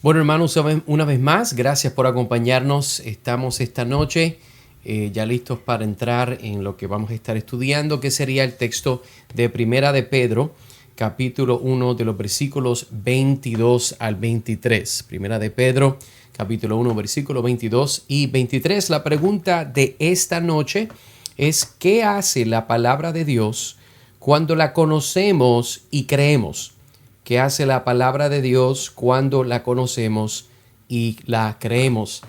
Bueno, hermanos, una vez más, gracias por acompañarnos. Estamos esta noche ya listos para entrar en lo que vamos a estar estudiando, que sería el texto de Primera de Pedro, capítulo 1, de los versículos 22 al 23. Primera de Pedro, capítulo 1, versículos 22 y 23. La pregunta de esta noche es: ¿qué hace la palabra de Dios cuando la conocemos y creemos? ¿Qué hace la palabra de Dios cuando la conocemos y la creemos?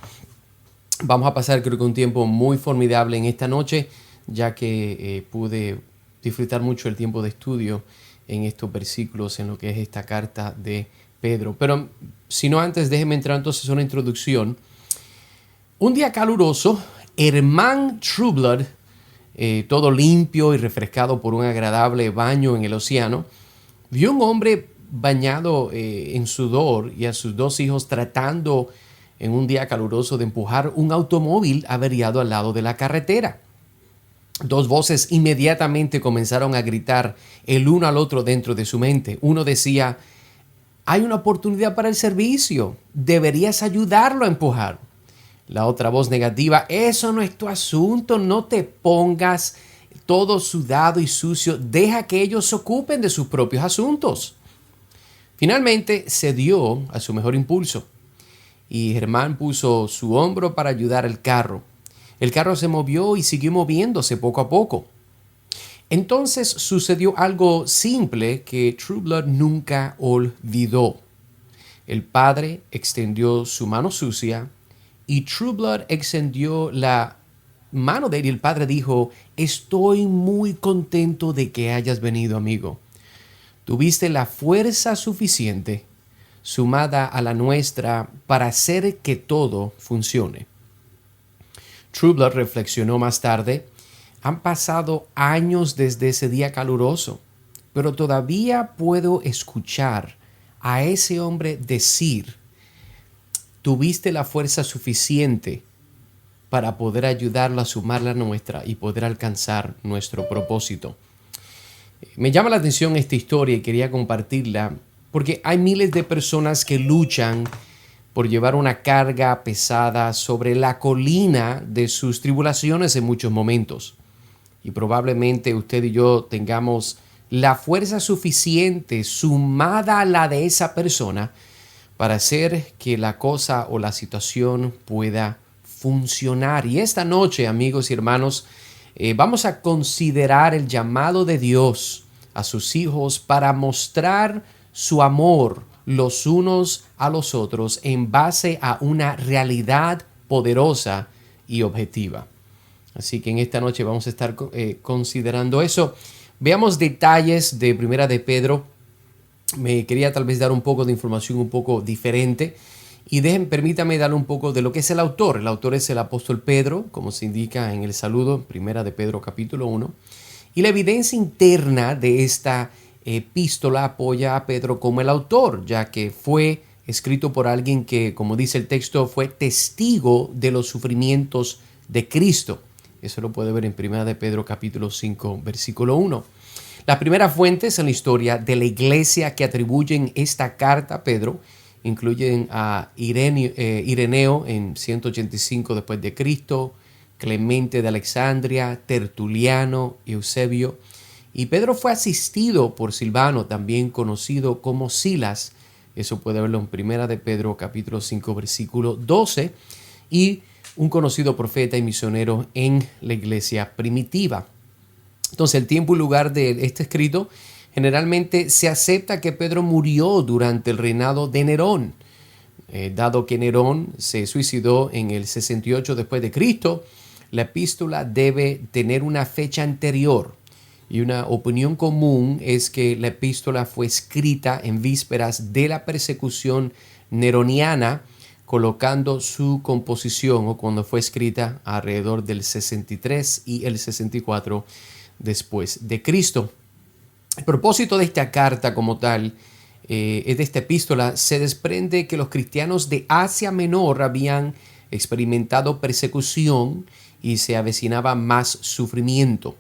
Vamos a pasar, creo que, un tiempo muy formidable en esta noche, ya que pude disfrutar mucho el tiempo de estudio en estos versículos, en lo que es esta carta de Pedro. Pero si no antes, déjenme entrar entonces a una introducción. Un día caluroso, Herman Trueblood, todo limpio y refrescado por un agradable baño en el océano, vio un hombre bañado en sudor y a sus dos hijos tratando en un día caluroso de empujar un automóvil averiado al lado de la carretera. Dos voces inmediatamente comenzaron a gritar el uno al otro dentro de su mente. Uno decía: hay una oportunidad para el servicio, deberías ayudarlo a empujar. La otra voz negativa: eso no es tu asunto, no te pongas todo sudado y sucio, deja que ellos se ocupen de sus propios asuntos. Finalmente cedió a su mejor impulso y Germán puso su hombro para ayudar al carro. El carro se movió y siguió moviéndose poco a poco. Entonces sucedió algo simple que Trueblood nunca olvidó. El padre extendió su mano sucia y Trueblood extendió la mano de él y el padre dijo: estoy muy contento de que hayas venido, amigo. Tuviste la fuerza suficiente, sumada a la nuestra, para hacer que todo funcione. Trueblood reflexionó más tarde: han pasado años desde ese día caluroso, pero todavía puedo escuchar a ese hombre decir: tuviste la fuerza suficiente para poder ayudarlo a sumar la nuestra y poder alcanzar nuestro propósito. Me llama la atención esta historia y quería compartirla porque hay miles de personas que luchan por llevar una carga pesada sobre la colina de sus tribulaciones en muchos momentos. Y probablemente usted y yo tengamos la fuerza suficiente sumada a la de esa persona para hacer que la cosa o la situación pueda funcionar. Y esta noche, amigos y hermanos, vamos a considerar el llamado de Dios a sus hijos para mostrar su amor los unos a los otros en base a una realidad poderosa y objetiva. Así que en esta noche vamos a estar considerando eso. Veamos detalles de Primera de Pedro. Me quería tal vez dar un poco de información un poco diferente. Y permítame dar un poco de lo que es el autor. El autor es el apóstol Pedro, como se indica en el saludo, Primera de Pedro capítulo 1. Y la evidencia interna de esta epístola apoya a Pedro como el autor, ya que fue escrito por alguien que, como dice el texto, fue testigo de los sufrimientos de Cristo. Eso lo puede ver en Primera de Pedro capítulo 5, versículo 1. Las primeras fuentes en la historia de la iglesia que atribuyen esta carta a Pedro incluyen a Ireneo en 185 después de Cristo, Clemente de Alexandria, Tertuliano, Eusebio. Y Pedro fue asistido por Silvano, también conocido como Silas. Eso puede verlo en Primera de Pedro capítulo 5 versículo 12. Y un conocido profeta y misionero en la iglesia primitiva. Entonces, el tiempo y lugar de este escrito: generalmente se acepta que Pedro murió durante el reinado de Nerón. Dado que Nerón se suicidó en el 68 después de Cristo, la epístola debe tener una fecha anterior. Y una opinión común es que la epístola fue escrita en vísperas de la persecución neroniana, colocando su composición o cuando fue escrita alrededor del 63 y el 64 después de Cristo. El propósito de esta carta como tal, de esta epístola, se desprende que los cristianos de Asia Menor habían experimentado persecución y se avecinaba más sufrimiento.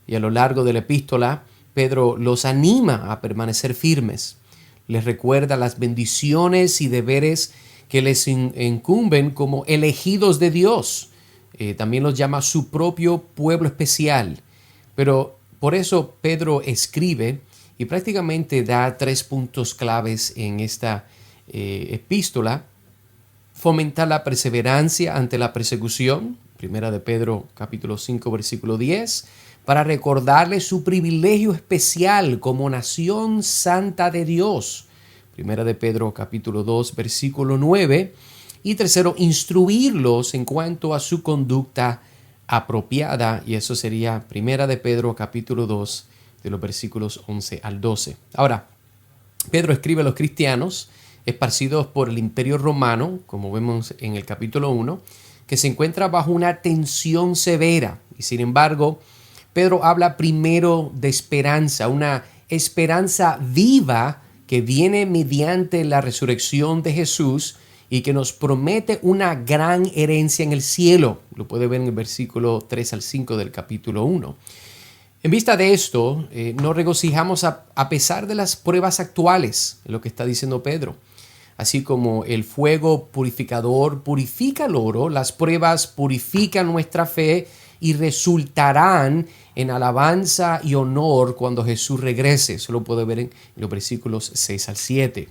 Y a lo largo de la epístola, Pedro los anima a permanecer firmes. les recuerda las bendiciones y deberes que les incumben como elegidos de Dios. También los llama su propio pueblo especial. Pero por eso Pedro escribe y prácticamente da 3 puntos claves en esta epístola. Fomentar la perseverancia ante la persecución, primera de Pedro capítulo 5 versículo 10, para recordarle su privilegio especial como nación santa de Dios, primera de Pedro capítulo 2 versículo 9, y tercero, instruirlos en cuanto a su conducta apropiada, y eso sería primera de Pedro capítulo 2 de los versículos 11 al 12. Ahora, Pedro escribe a los cristianos esparcidos por el Imperio Romano, como vemos en el capítulo 1, que se encuentra bajo una tensión severa. Y sin embargo, Pedro habla primero de esperanza, una esperanza viva que viene mediante la resurrección de Jesús y que nos promete una gran herencia en el cielo. Lo puede ver en el versículo 3 al 5 del capítulo 1. En vista de esto, nos regocijamos a pesar de las pruebas actuales, es lo que está diciendo Pedro. Así como el fuego purificador purifica el oro, las pruebas purifican nuestra fe y resultarán en alabanza y honor cuando Jesús regrese. Eso lo puede ver en los versículos 6 al 7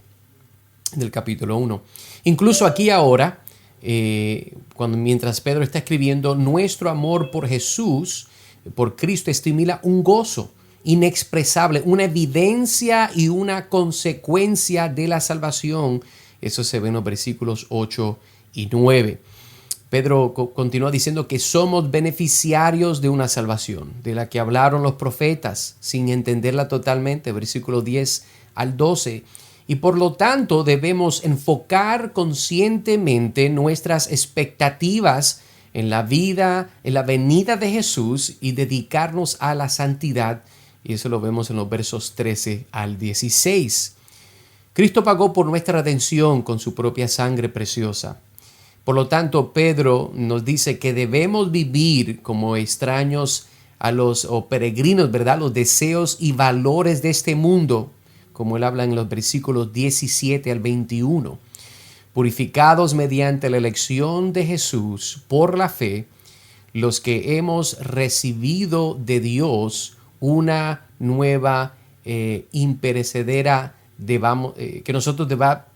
del capítulo 1. Incluso aquí ahora, mientras Pedro está escribiendo, nuestro amor por Jesús, por Cristo, estimula un gozo inexpresable, una evidencia y una consecuencia de la salvación. Eso se ve en los versículos 8 y 9. Pedro continúa diciendo que somos beneficiarios de una salvación, de la que hablaron los profetas, sin entenderla totalmente, versículos 10 al 12. Y por lo tanto debemos enfocar conscientemente nuestras expectativas en la vida, en la venida de Jesús y dedicarnos a la santidad. Y eso lo vemos en los versos 13 al 16. Cristo pagó por nuestra redención con su propia sangre preciosa. Por lo tanto, Pedro nos dice que debemos vivir como extraños o peregrinos, ¿verdad? Los deseos y valores de este mundo, como él habla en los versículos 17 al 21. Purificados mediante la elección de Jesús por la fe, los que hemos recibido de Dios una nueva imperecedera, que nosotros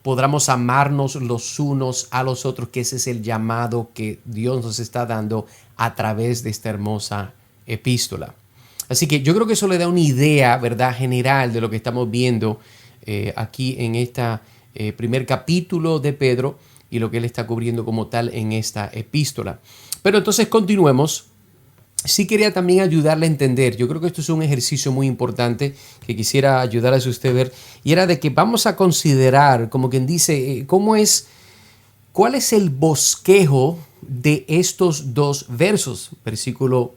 podamos amarnos los unos a los otros, que ese es el llamado que Dios nos está dando a través de esta hermosa epístola. Así que yo creo que eso le da una idea, ¿verdad?, general de lo que estamos viendo aquí en esta primer capítulo de Pedro y lo que él está cubriendo como tal en esta epístola. Pero entonces continuemos. Sí quería también ayudarle a entender, yo creo que esto es un ejercicio muy importante que quisiera ayudar a usted a ver, y era de que vamos a considerar, como quien dice, cuál es el bosquejo de estos dos versos, versículo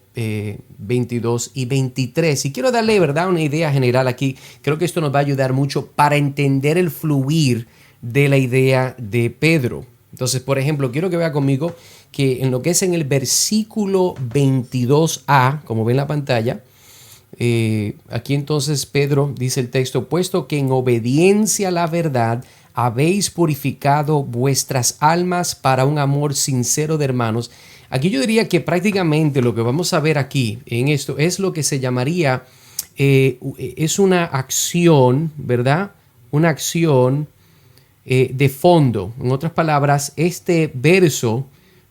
22 y 23. Y quiero darle, ¿verdad?, una idea general aquí. Creo que esto nos va a ayudar mucho para entender el fluir de la idea de Pedro. Entonces, por ejemplo, quiero que vea conmigo que en lo que es en el versículo 22a, como ven en la pantalla, aquí entonces Pedro dice el texto, puesto que en obediencia a la verdad habéis purificado vuestras almas para un amor sincero de hermanos. Aquí yo diría que prácticamente lo que vamos a ver aquí en esto es lo que se llamaría, es una acción, ¿verdad? Una acción de fondo. En otras palabras, este verso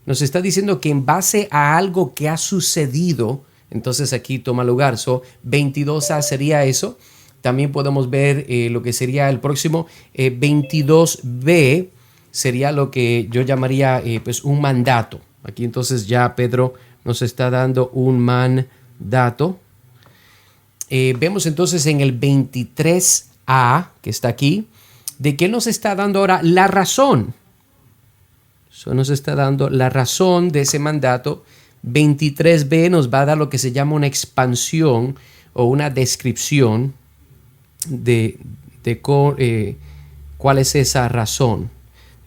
nos está diciendo que en base a algo que ha sucedido, entonces aquí toma lugar. 22A sería eso. También podemos ver lo que sería el próximo 22B, sería lo que yo llamaría pues un mandato. Aquí entonces ya Pedro nos está dando un mandato. Vemos entonces en el 23A, que está aquí, de que nos está dando ahora la razón. Eso nos está dando la razón de ese mandato. 23b nos va a dar lo que se llama una expansión o una descripción de cuál es esa razón.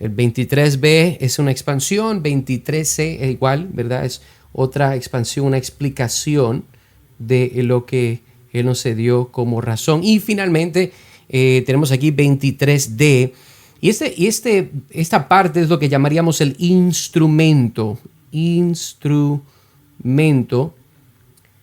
El 23b es una expansión, 23c es igual, ¿verdad? Es otra expansión, una explicación de lo que él nos dio como razón. Y finalmente tenemos aquí 23D. Esta parte es lo que llamaríamos el instrumento. Instrumento.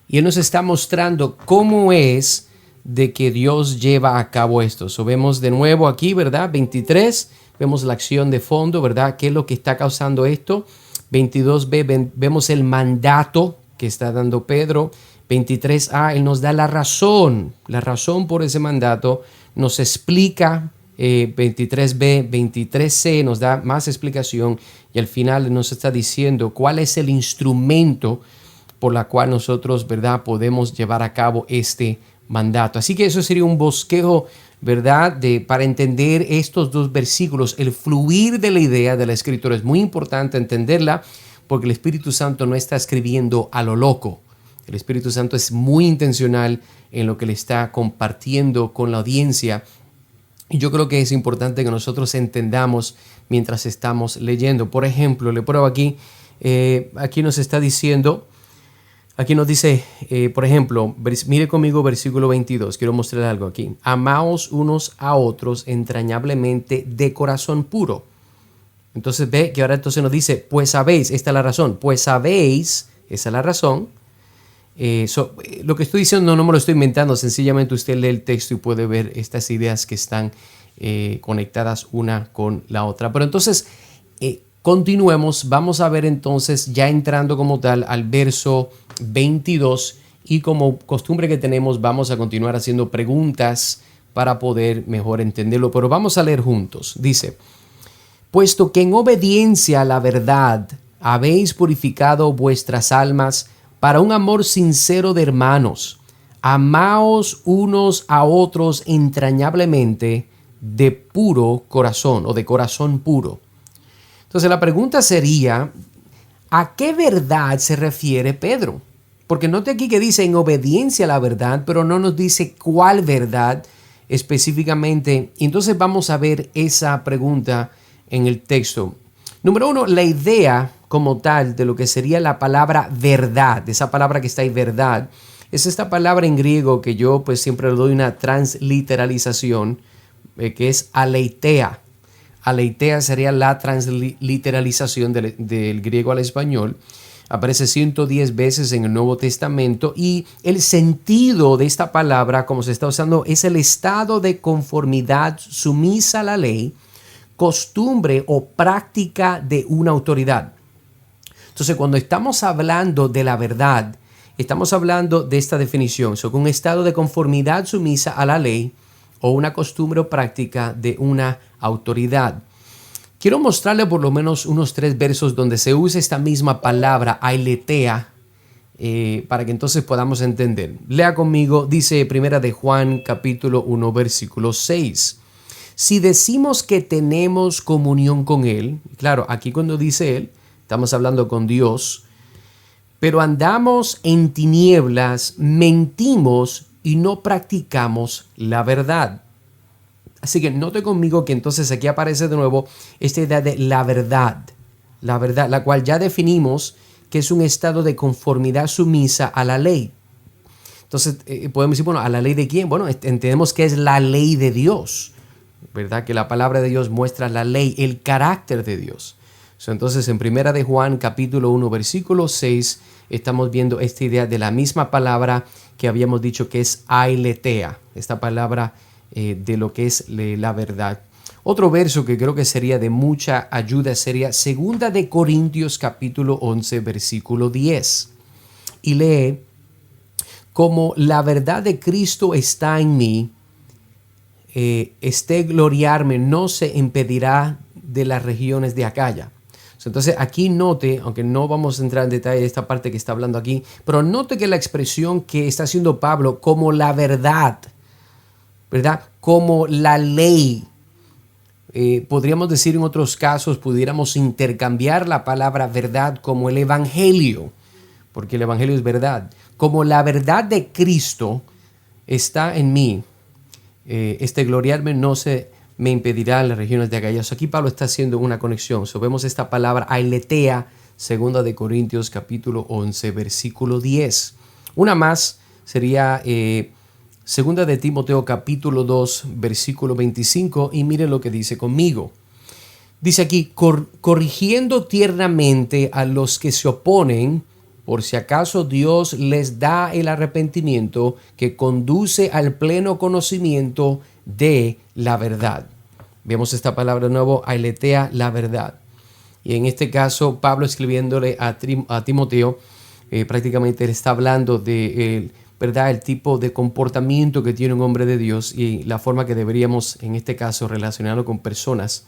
Y él nos está mostrando cómo es de que Dios lleva a cabo esto. So, vemos de nuevo aquí, ¿verdad? 23, vemos la acción de fondo, ¿verdad? ¿Qué es lo que está causando esto? 22b, vemos el mandato que está dando Pedro. 23a, él nos da la razón por ese mandato, nos explica. 23b, 23c nos da más explicación y al final nos está diciendo cuál es el instrumento por la cual nosotros, ¿verdad?, podemos llevar a cabo este mandato. Así que eso sería un bosquejo, ¿verdad?, para entender estos dos versículos. El fluir de la idea de la Escritura es muy importante entenderla porque el Espíritu Santo no está escribiendo a lo loco. El Espíritu Santo es muy intencional en lo que le está compartiendo con la audiencia. Y yo creo que es importante que nosotros entendamos mientras estamos leyendo. Por ejemplo, le pruebo aquí, aquí nos está diciendo, aquí nos dice, por ejemplo, mire conmigo versículo 22, quiero mostrarle algo aquí. Amaos unos a otros entrañablemente de corazón puro. Entonces ve que ahora entonces nos dice, pues sabéis, esta es la razón, pues sabéis, esa es la razón. Lo que estoy diciendo no me lo estoy inventando, sencillamente usted lee el texto y puede ver estas ideas que están conectadas una con la otra. Pero entonces, continuemos, vamos a ver entonces, ya entrando como tal al verso 22 y como costumbre que tenemos, vamos a continuar haciendo preguntas para poder mejor entenderlo, pero vamos a leer juntos. Dice, puesto que en obediencia a la verdad habéis purificado vuestras almas para un amor sincero de hermanos, amaos unos a otros entrañablemente de puro corazón o de corazón puro. Entonces la pregunta sería, ¿a qué verdad se refiere Pedro? Porque note aquí que dice en obediencia a la verdad, pero no nos dice cuál verdad específicamente. Y entonces vamos a ver esa pregunta en el texto. Número uno, la idea como tal de lo que sería la palabra verdad, esa palabra que está ahí, verdad, es esta palabra en griego que yo pues siempre le doy una transliteralización, que es aletheia. Aletheia sería la transliteralización del griego al español. Aparece 110 veces en el Nuevo Testamento y el sentido de esta palabra, como se está usando, es el estado de conformidad sumisa a la ley, costumbre o práctica de una autoridad. Entonces, cuando estamos hablando de la verdad, estamos hablando de esta definición, un estado de conformidad sumisa a la ley o una costumbre o práctica de una autoridad. Quiero mostrarle por lo menos unos 3 versos donde se usa esta misma palabra, aletheia, para que entonces podamos entender. Lea conmigo, dice Primera de Juan, capítulo 1, versículo 6. Si decimos que tenemos comunión con Él, claro, aquí cuando dice Él, estamos hablando con Dios, pero andamos en tinieblas, mentimos y no practicamos la verdad. Así que note conmigo que entonces aquí aparece de nuevo esta idea de la verdad, la cual ya definimos que es un estado de conformidad sumisa a la ley. Entonces podemos decir, bueno, ¿a la ley de quién? Bueno, entendemos que es la ley de Dios, ¿verdad? Que la palabra de Dios muestra la ley, el carácter de Dios. Entonces en Primera de Juan capítulo 1 versículo 6 estamos viendo esta idea de la misma palabra que habíamos dicho que es aletheia, esta palabra de lo que es la verdad. Otro verso que creo que sería de mucha ayuda sería 2 de Corintios capítulo 11 versículo 10 y lee, como la verdad de Cristo está en mí, gloriarme no se impedirá de las regiones de Acaya. Entonces aquí note, aunque no vamos a entrar en detalle de esta parte que está hablando aquí, pero note que la expresión que está haciendo Pablo como la verdad, ¿verdad? Como la ley. Podríamos decir en otros casos, pudiéramos intercambiar la palabra verdad como el evangelio, porque el evangelio es verdad. Como la verdad de Cristo está en mí, gloriarme no se me impedirá en las regiones de Acaya. Aquí Pablo está haciendo una conexión. Vemos esta palabra aletheia, 2 de Corintios capítulo 11, versículo 10. Una más sería Segunda de Timoteo capítulo 2, versículo 25, y miren lo que dice conmigo. Dice aquí, corrigiendo tiernamente a los que se oponen, por si acaso Dios les da el arrepentimiento que conduce al pleno conocimiento de la verdad. Vemos esta palabra de nuevo, ailetea, la verdad. Y en este caso, Pablo escribiéndole a Timoteo, prácticamente le está hablando de ¿verdad? El tipo de comportamiento que tiene un hombre de Dios y la forma que deberíamos, en este caso, relacionarlo con personas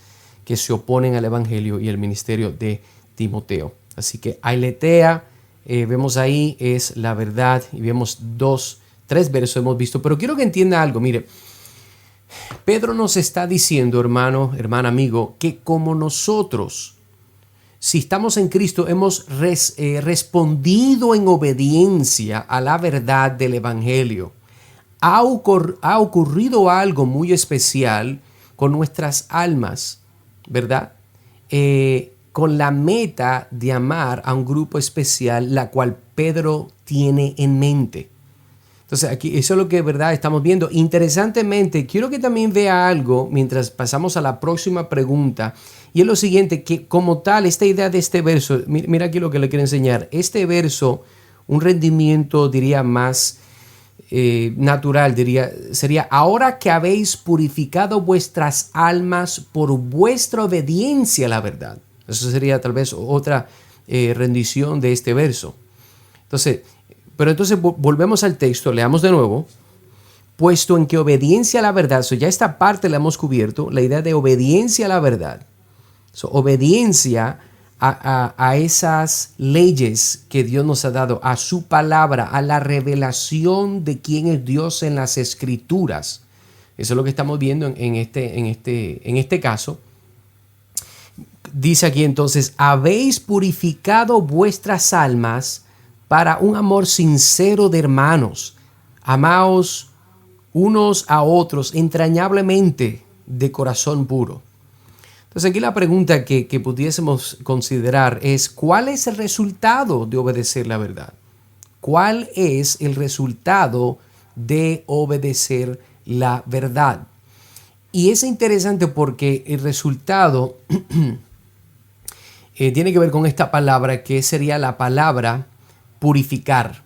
que se oponen al evangelio y el ministerio de Timoteo. Así que ailetea, vemos ahí, es la verdad, y vemos tres versos hemos visto, pero quiero que entienda algo. Mire, Pedro nos está diciendo, hermano, hermana, amigo, que como nosotros, si estamos en Cristo, hemos respondido en obediencia a la verdad del evangelio. Ha ocurrido algo muy especial con nuestras almas, ¿verdad? Con la meta de amar a un grupo especial, la cual Pedro tiene en mente. Entonces, aquí eso es lo que, ¿verdad?, estamos viendo. Interesantemente, quiero que también vea algo mientras pasamos a la próxima pregunta. Y es lo siguiente, que como tal, esta idea de este verso, mira aquí lo que le quiero enseñar. Este verso, un rendimiento, diría, más natural, sería, ahora que habéis purificado vuestras almas por vuestra obediencia a la verdad. Eso sería tal vez otra rendición de este verso. Pero entonces volvemos al texto, leamos de nuevo. Puesto en que obediencia a la verdad, ya esta parte la hemos cubierto, la idea de obediencia a la verdad. Obediencia a esas leyes que Dios nos ha dado, a su palabra, a la revelación de quién es Dios en las Escrituras. Eso es lo que estamos viendo en este caso. Dice aquí entonces, habéis purificado vuestras almas para un amor sincero de hermanos. Amaos unos a otros entrañablemente de corazón puro. Entonces aquí la pregunta que pudiésemos considerar es, ¿cuál es el resultado de obedecer la verdad? ¿Cuál es el resultado de obedecer la verdad? Y es interesante porque el resultado tiene que ver con esta palabra, que sería la palabra purificar.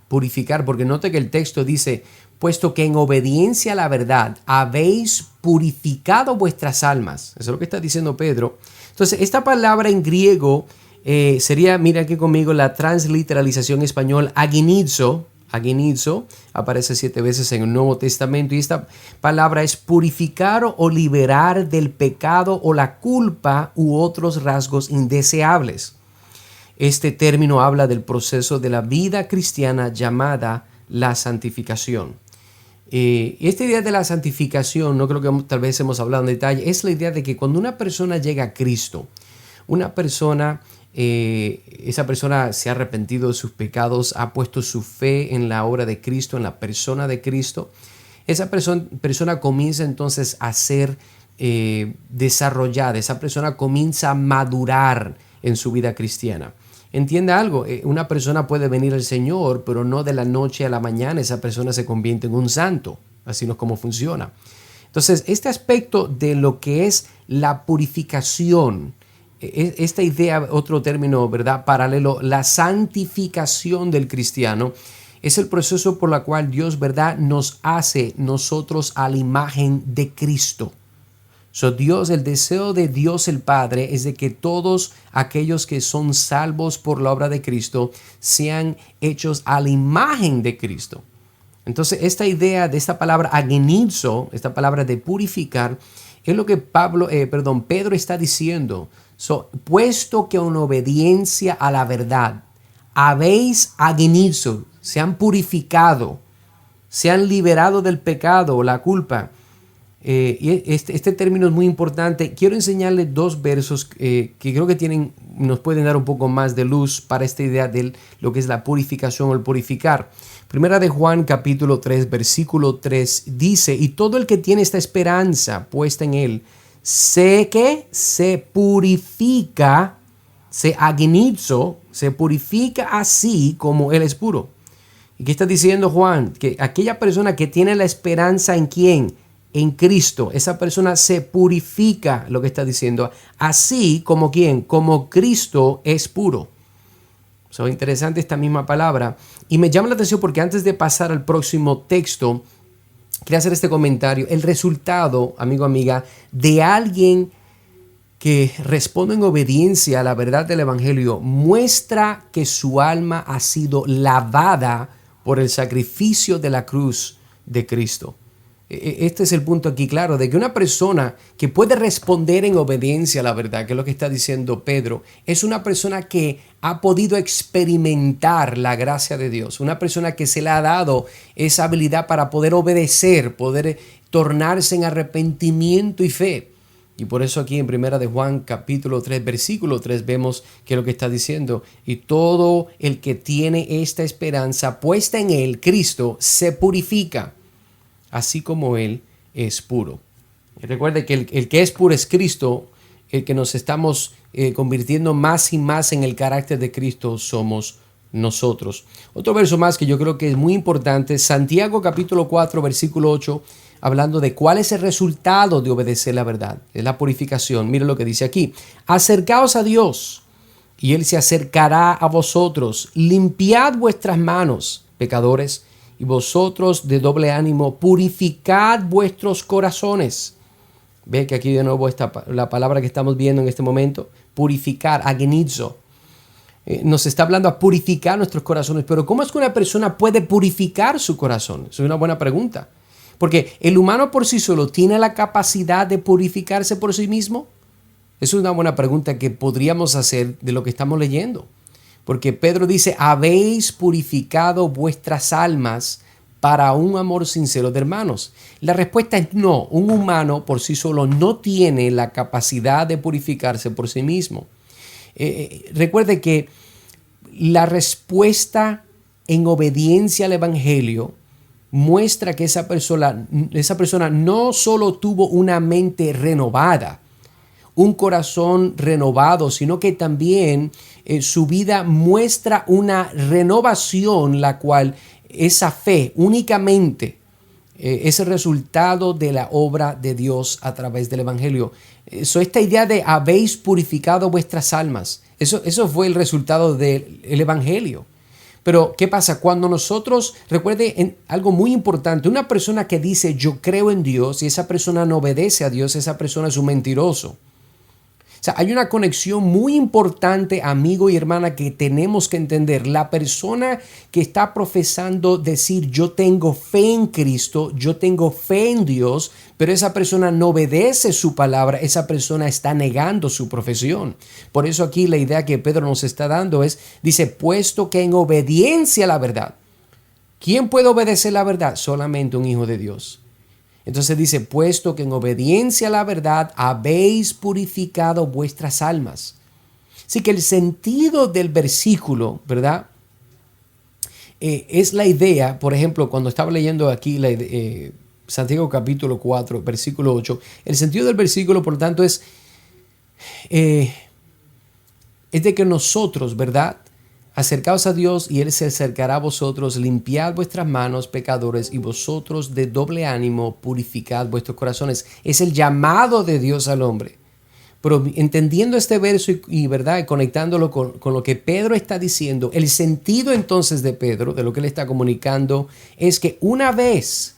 Purificar, porque note que el texto dice, puesto que en obediencia a la verdad habéis purificado vuestras almas. Eso es lo que está diciendo Pedro. Entonces, esta palabra en griego sería, mira aquí conmigo, la transliteralización español aginizo. Aginizo aparece 7 veces en el Nuevo Testamento, y esta palabra es purificar o liberar del pecado o la culpa u otros rasgos indeseables. Este término habla del proceso de la vida cristiana llamada la santificación. Esta idea de la santificación, no creo que tal vez hemos hablado en detalle, es la idea de que cuando una persona llega a Cristo, esa persona se ha arrepentido de sus pecados, ha puesto su fe en la obra de Cristo, en la persona de Cristo, esa persona comienza entonces a ser desarrollada, esa persona comienza a madurar en su vida cristiana. Entienda algo, una persona puede venir al Señor, pero no de la noche a la mañana esa persona se convierte en un santo. Así no es como funciona. Entonces, este aspecto de lo que es la purificación, esta idea, otro término, ¿verdad?, paralelo, la santificación del cristiano, es el proceso por el cual Dios, ¿verdad?, nos hace nosotros a la imagen de Cristo. El deseo de Dios el Padre es de que todos aquellos que son salvos por la obra de Cristo sean hechos a la imagen de Cristo. Entonces, esta idea de esta palabra agenizo, esta palabra de purificar, es lo que Pedro está diciendo. Puesto que en obediencia a la verdad habéis agenizo, se han purificado, se han liberado del pecado o la culpa. Y este término es muy importante. Quiero enseñarle 2 versos que creo que nos pueden dar un poco más de luz para esta idea de lo que es la purificación o el purificar. Primera de Juan capítulo 3 versículo 3 dice, y todo el que tiene esta esperanza puesta en él, sé que se purifica, se agenizo, se purifica así como él es puro. ¿Y qué está diciendo Juan? Que aquella persona que tiene la esperanza ¿en quién? En Cristo. Esa persona se purifica, lo que está diciendo. Así como ¿quién? Como Cristo es puro. So, interesante esta misma palabra. Y me llama la atención porque antes de pasar al próximo texto, quería hacer este comentario. El resultado, amigo, amiga, de alguien que responde en obediencia a la verdad del Evangelio muestra que su alma ha sido lavada por el sacrificio de la cruz de Cristo. Este es el punto aquí, claro, de que una persona que puede responder en obediencia a la verdad, que es lo que está diciendo Pedro, es una persona que ha podido experimentar la gracia de Dios, una persona que se le ha dado esa habilidad para poder obedecer, poder tornarse en arrepentimiento y fe. Y por eso aquí en Primera de Juan capítulo 3 versículo 3 vemos que lo que está diciendo: y todo el que tiene esta esperanza puesta en él, Cristo, se purifica, así como él es puro. Y recuerde que el que es puro es Cristo, el que nos estamos convirtiendo más y más en el carácter de Cristo somos nosotros. Otro verso más que yo creo que es muy importante, Santiago capítulo 4 versículo 8, hablando de cuál es el resultado de obedecer la verdad, es la purificación. Mire lo que dice aquí: acercaos a Dios y Él se acercará a vosotros. Limpiad vuestras manos, pecadores, y vosotros de doble ánimo, purificad vuestros corazones. Ve que aquí de nuevo está la palabra que estamos viendo en este momento, purificar, agenizo. Nos está hablando a purificar nuestros corazones. Pero ¿cómo es que una persona puede purificar su corazón? Eso es una buena pregunta. Porque el humano por sí solo tiene la capacidad de purificarse por sí mismo. Eso es una buena pregunta que podríamos hacer de lo que estamos leyendo. Porque Pedro dice: habéis purificado vuestras almas para un amor sincero de hermanos. La respuesta es no. Un humano por sí solo no tiene la capacidad de purificarse por sí mismo. Recuerde que la respuesta en obediencia al Evangelio muestra que esa persona no solo tuvo una mente renovada, un corazón renovado, sino que también su vida muestra una renovación, la cual esa fe únicamente es el resultado de la obra de Dios a través del Evangelio. Esta idea de habéis purificado vuestras almas, eso fue el resultado del Evangelio. Pero, ¿qué pasa? Cuando nosotros, recuerde algo muy importante, una persona que dice yo creo en Dios y esa persona no obedece a Dios, esa persona es un mentiroso. O sea, hay una conexión muy importante, amigo y hermana, que tenemos que entender. La persona que está profesando decir yo tengo fe en Cristo, yo tengo fe en Dios, pero esa persona no obedece su palabra, esa persona está negando su profesión. Por eso aquí la idea que Pedro nos está dando es, dice, puesto que en obediencia a la verdad. ¿Quién puede obedecer la verdad? Solamente un hijo de Dios. Entonces dice, puesto que en obediencia a la verdad habéis purificado vuestras almas. Así que el sentido del versículo, ¿verdad? Es la idea, por ejemplo, cuando estaba leyendo aquí Santiago capítulo 4, versículo 8, el sentido del versículo, por lo tanto, es de que nosotros, ¿verdad? Acercaos a Dios y Él se acercará a vosotros. Limpiad vuestras manos, pecadores, y vosotros de doble ánimo purificad vuestros corazones. Es el llamado de Dios al hombre. Pero entendiendo este verso y ¿verdad? Conectándolo con lo que Pedro está diciendo, el sentido entonces de Pedro, de lo que él está comunicando, es que una vez,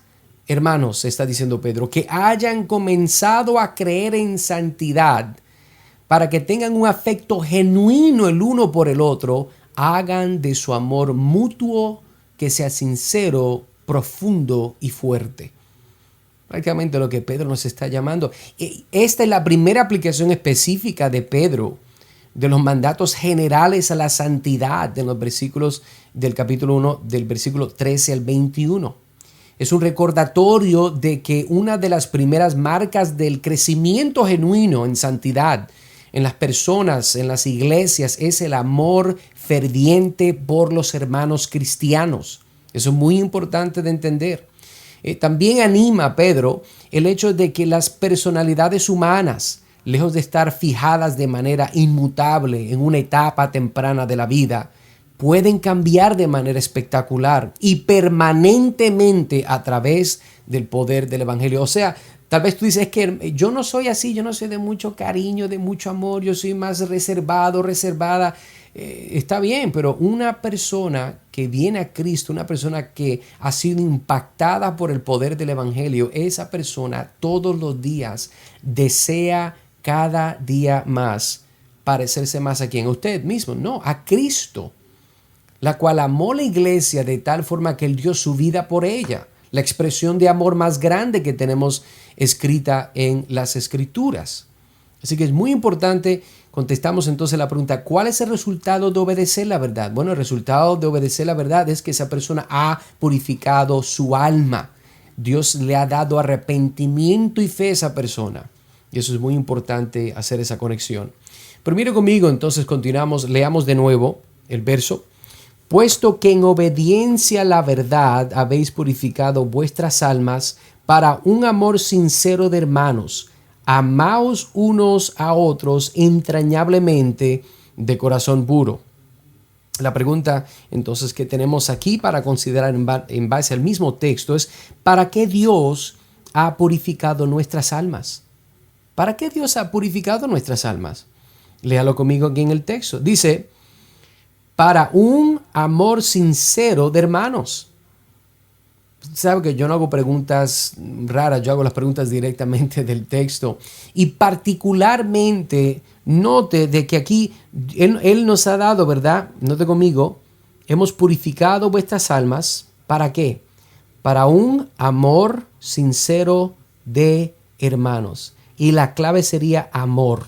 hermanos, está diciendo Pedro, que hayan comenzado a creer en santidad, para que tengan un afecto genuino el uno por el otro, hagan de su amor mutuo que sea sincero, profundo y fuerte. Prácticamente lo que Pedro nos está llamando. Esta es la primera aplicación específica de Pedro de los mandatos generales a la santidad en los versículos del capítulo 1, del versículo 13 al 21. Es un recordatorio de que una de las primeras marcas del crecimiento genuino en santidad en las personas, en las iglesias, es el amor ferviente por los hermanos cristianos. Eso es muy importante de entender. También anima a Pedro el hecho de que las personalidades humanas, lejos de estar fijadas de manera inmutable en una etapa temprana de la vida, pueden cambiar de manera espectacular y permanentemente a través del poder del Evangelio. O sea, tal vez tú dices que yo no soy así, yo no soy de mucho cariño, de mucho amor, yo soy más reservado, reservada. Está bien, pero una persona que viene a Cristo, una persona que ha sido impactada por el poder del Evangelio, esa persona todos los días desea cada día más parecerse más a quien, a usted mismo, no, a Cristo, la cual amó la iglesia de tal forma que él dio su vida por ella. La expresión de amor más grande que tenemos escrita en las Escrituras. Así que es muy importante. Contestamos entonces la pregunta, ¿cuál es el resultado de obedecer la verdad? Bueno, el resultado de obedecer la verdad es que esa persona ha purificado su alma. Dios le ha dado arrepentimiento y fe a esa persona. Y eso es muy importante, hacer esa conexión. Pero mire conmigo, entonces continuamos, leamos de nuevo el verso. Puesto que en obediencia a la verdad habéis purificado vuestras almas para un amor sincero de hermanos, amaos unos a otros entrañablemente de corazón puro. La pregunta entonces que tenemos aquí para considerar en base al mismo texto es, ¿para qué Dios ha purificado nuestras almas? ¿Para qué Dios ha purificado nuestras almas? Léalo conmigo aquí en el texto. Dice, para un amor sincero de hermanos. Sabe que yo no hago preguntas raras, yo hago las preguntas directamente del texto. Y particularmente, note de que aquí Él nos ha dado, ¿verdad? Note conmigo, hemos purificado vuestras almas. ¿Para qué? Para un amor sincero de hermanos. Y la clave sería amor.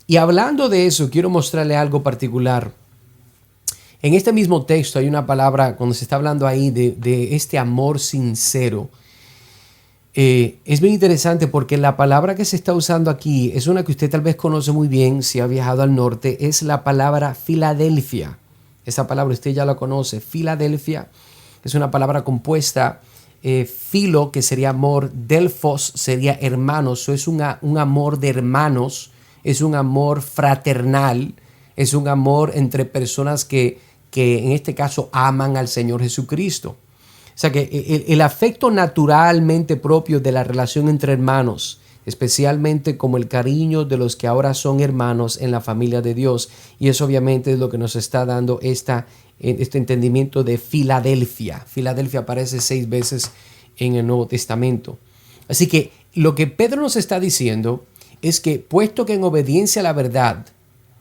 Y hablando de eso, quiero mostrarle algo particular. En este mismo texto hay una palabra, cuando se está hablando ahí de este amor sincero. Es bien interesante porque la palabra que se está usando aquí es una que usted tal vez conoce muy bien si ha viajado al norte. Es la palabra Filadelfia. Esa palabra usted ya la conoce. Filadelfia es una palabra compuesta. Filo, que sería amor. Delfos sería hermanos. Eso es un amor de hermanos. Es un amor fraternal. Es un amor entre personas que en este caso aman al Señor Jesucristo. O sea que el afecto naturalmente propio de la relación entre hermanos, especialmente como el cariño de los que ahora son hermanos en la familia de Dios. Y eso obviamente es lo que nos está dando este entendimiento de Filadelfia. Filadelfia aparece 6 veces en el Nuevo Testamento. Así que lo que Pedro nos está diciendo es que puesto que en obediencia a la verdad,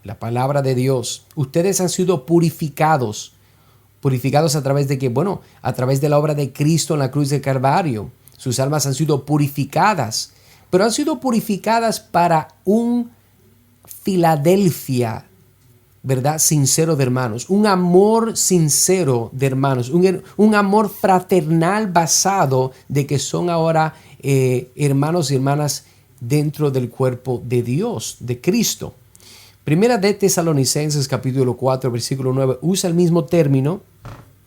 la palabra de Dios, ustedes han sido purificados. ¿Purificados a través de qué? Bueno, a través de la obra de Cristo en la cruz del Calvario. Sus almas han sido purificadas, pero han sido purificadas para un Filadelfia, ¿verdad? Sincero de hermanos. Un amor sincero de hermanos. Un amor fraternal basado de que son ahora hermanos y hermanas dentro del cuerpo de Dios, de Cristo. Primera de Tesalonicenses capítulo 4 versículo 9 usa el mismo término.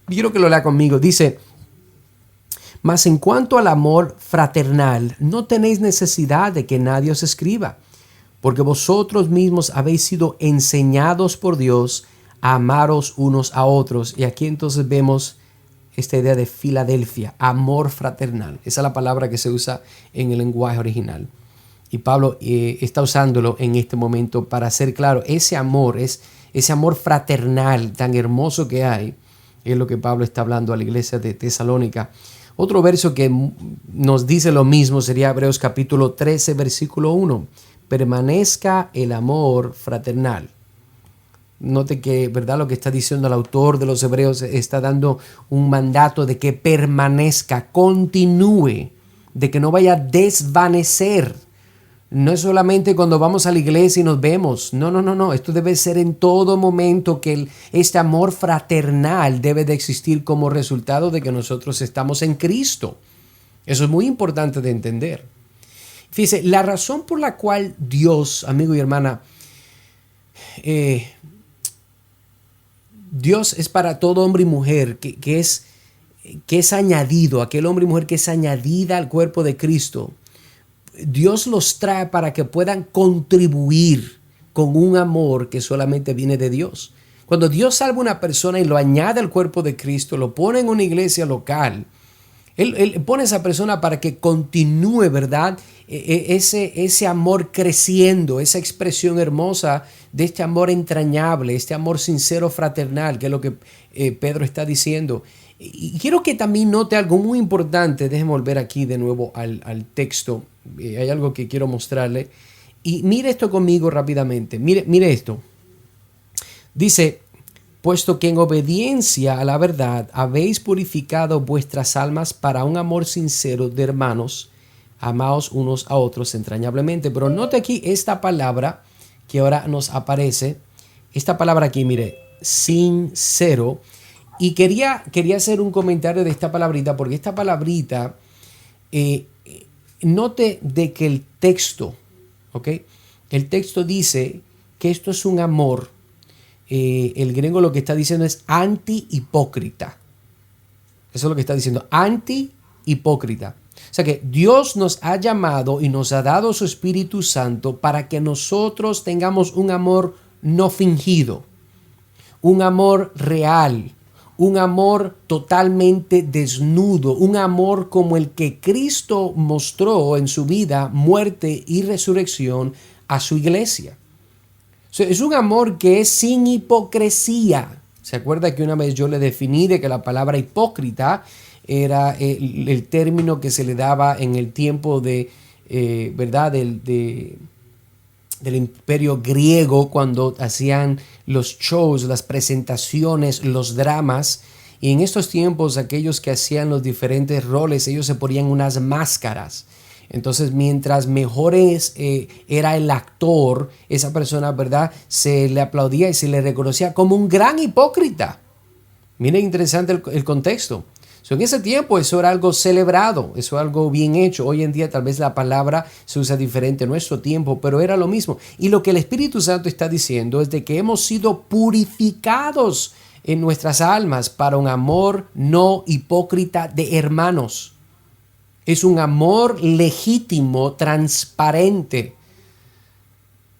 Quiero que lo lea conmigo. Dice, mas en cuanto al amor fraternal, no tenéis necesidad de que nadie os escriba, porque vosotros mismos habéis sido enseñados por Dios a amaros unos a otros. Y aquí entonces vemos esta idea de Filadelfia, amor fraternal. Esa es la palabra que se usa en el lenguaje original. Y Pablo está usándolo en este momento para hacer claro, ese amor fraternal tan hermoso que hay, es lo que Pablo está hablando a la iglesia de Tesalónica. Otro verso que nos dice lo mismo sería Hebreos capítulo 13, versículo 1. Permanezca el amor fraternal. Note que, ¿verdad? Lo que está diciendo el autor de los Hebreos está dando un mandato de que permanezca, continúe, de que no vaya a desvanecer. No es solamente cuando vamos a la iglesia y nos vemos. No. Esto debe ser en todo momento que este amor fraternal debe de existir como resultado de que nosotros estamos en Cristo. Eso es muy importante de entender. Fíjese, la razón por la cual Dios, amigo y hermana, Dios es para todo hombre y mujer que es añadido, aquel hombre y mujer que es añadida al cuerpo de Cristo. Dios los trae para que puedan contribuir con un amor que solamente viene de Dios, Cuando Dios salva a una persona y lo añade al cuerpo de Cristo, lo pone en una iglesia local, Él pone a esa persona para que continúe, ¿verdad? Ese amor creciendo, esa expresión hermosa de este amor entrañable, este amor sincero fraternal, que es lo que Pedro está diciendo. Y quiero que también note algo muy importante. Déjenme volver aquí de nuevo al texto. Hay algo que quiero mostrarle. Y mire esto conmigo rápidamente. Mire esto. Dice, puesto que en obediencia a la verdad habéis purificado vuestras almas para un amor sincero de hermanos, amaos unos a otros entrañablemente. Pero note aquí esta palabra que ahora nos aparece. Esta palabra aquí, mire, sincero. Y quería hacer un comentario de esta palabrita, porque esta palabrita, note de que el texto, ¿ok? El texto dice que esto es un amor. El griego lo que está diciendo es anti-hipócrita. Eso es lo que está diciendo, anti-hipócrita. O sea que Dios nos ha llamado y nos ha dado su Espíritu Santo para que nosotros tengamos un amor no fingido, un amor real, un amor totalmente desnudo, un amor como el que Cristo mostró en su vida, muerte y resurrección a su iglesia. Es un amor que es sin hipocresía. ¿Se acuerda que una vez yo le definí de que la palabra hipócrita era el término que se le daba en el tiempo de, ¿verdad? Del imperio griego, cuando hacían los shows, las presentaciones, los dramas? Y en estos tiempos aquellos que hacían los diferentes roles, ellos se ponían unas máscaras. Entonces, mientras mejores era el actor, esa persona, ¿verdad?, se le aplaudía y se le reconocía como un gran hipócrita. Miren, interesante el contexto. En ese tiempo eso era algo celebrado, eso era algo bien hecho. Hoy en día tal vez la palabra se usa diferente en nuestro tiempo, pero era lo mismo. Y lo que el Espíritu Santo está diciendo es de que hemos sido purificados en nuestras almas para un amor no hipócrita de hermanos. Es un amor legítimo, transparente.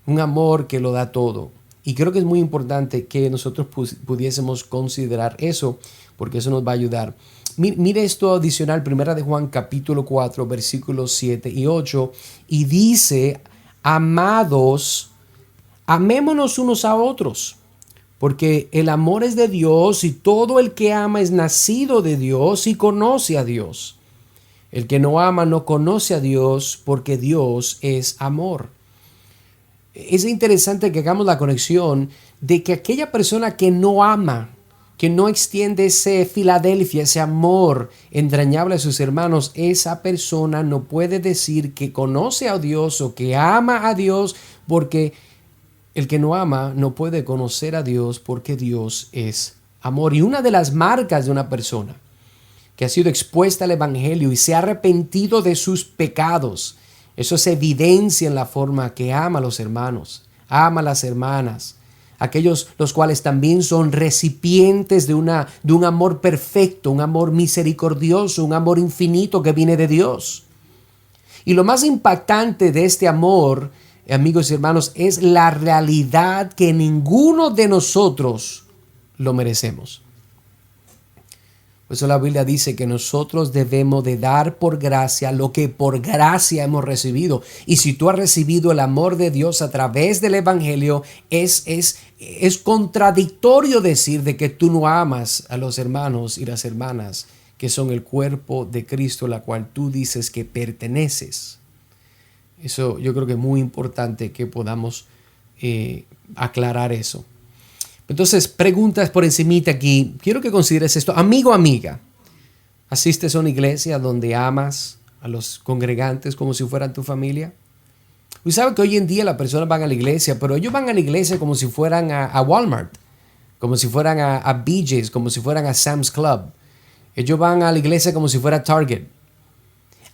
Un amor que lo da todo. Y creo que es muy importante que nosotros pudiésemos considerar eso, porque eso nos va a ayudar. Mire esto adicional, 1 de Juan capítulo 4, versículos 7 y 8. Y dice, amados, amémonos unos a otros, porque el amor es de Dios y todo el que ama es nacido de Dios y conoce a Dios. El que no ama no conoce a Dios, porque Dios es amor. Es interesante que hagamos la conexión de que aquella persona que no ama, que no extiende ese Filadelfia, ese amor entrañable a sus hermanos, esa persona no puede decir que conoce a Dios o que ama a Dios, porque el que no ama no puede conocer a Dios, porque Dios es amor. Y una de las marcas de una persona que ha sido expuesta al Evangelio y se ha arrepentido de sus pecados, eso se evidencia en la forma que ama a los hermanos, ama a las hermanas, aquellos los cuales también son recipientes de un amor perfecto, un amor misericordioso, un amor infinito que viene de Dios. Y lo más impactante de este amor, amigos y hermanos, es la realidad que ninguno de nosotros lo merecemos. Por eso la Biblia dice que nosotros debemos de dar por gracia lo que por gracia hemos recibido. Y si tú has recibido el amor de Dios a través del Evangelio, es contradictorio decir de que tú no amas a los hermanos y las hermanas que son el cuerpo de Cristo, la cual tú dices que perteneces. Eso yo creo que es muy importante que podamos aclarar eso. Entonces, preguntas por encimita aquí. Quiero que consideres esto. Amigo, amiga, ¿asistes a una iglesia donde amas a los congregantes como si fueran tu familia? Usted sabe que hoy en día las personas van a la iglesia, pero ellos van a la iglesia como si fueran a Walmart, como si fueran a BJ's, como si fueran a Sam's Club. Ellos van a la iglesia como si fuera Target.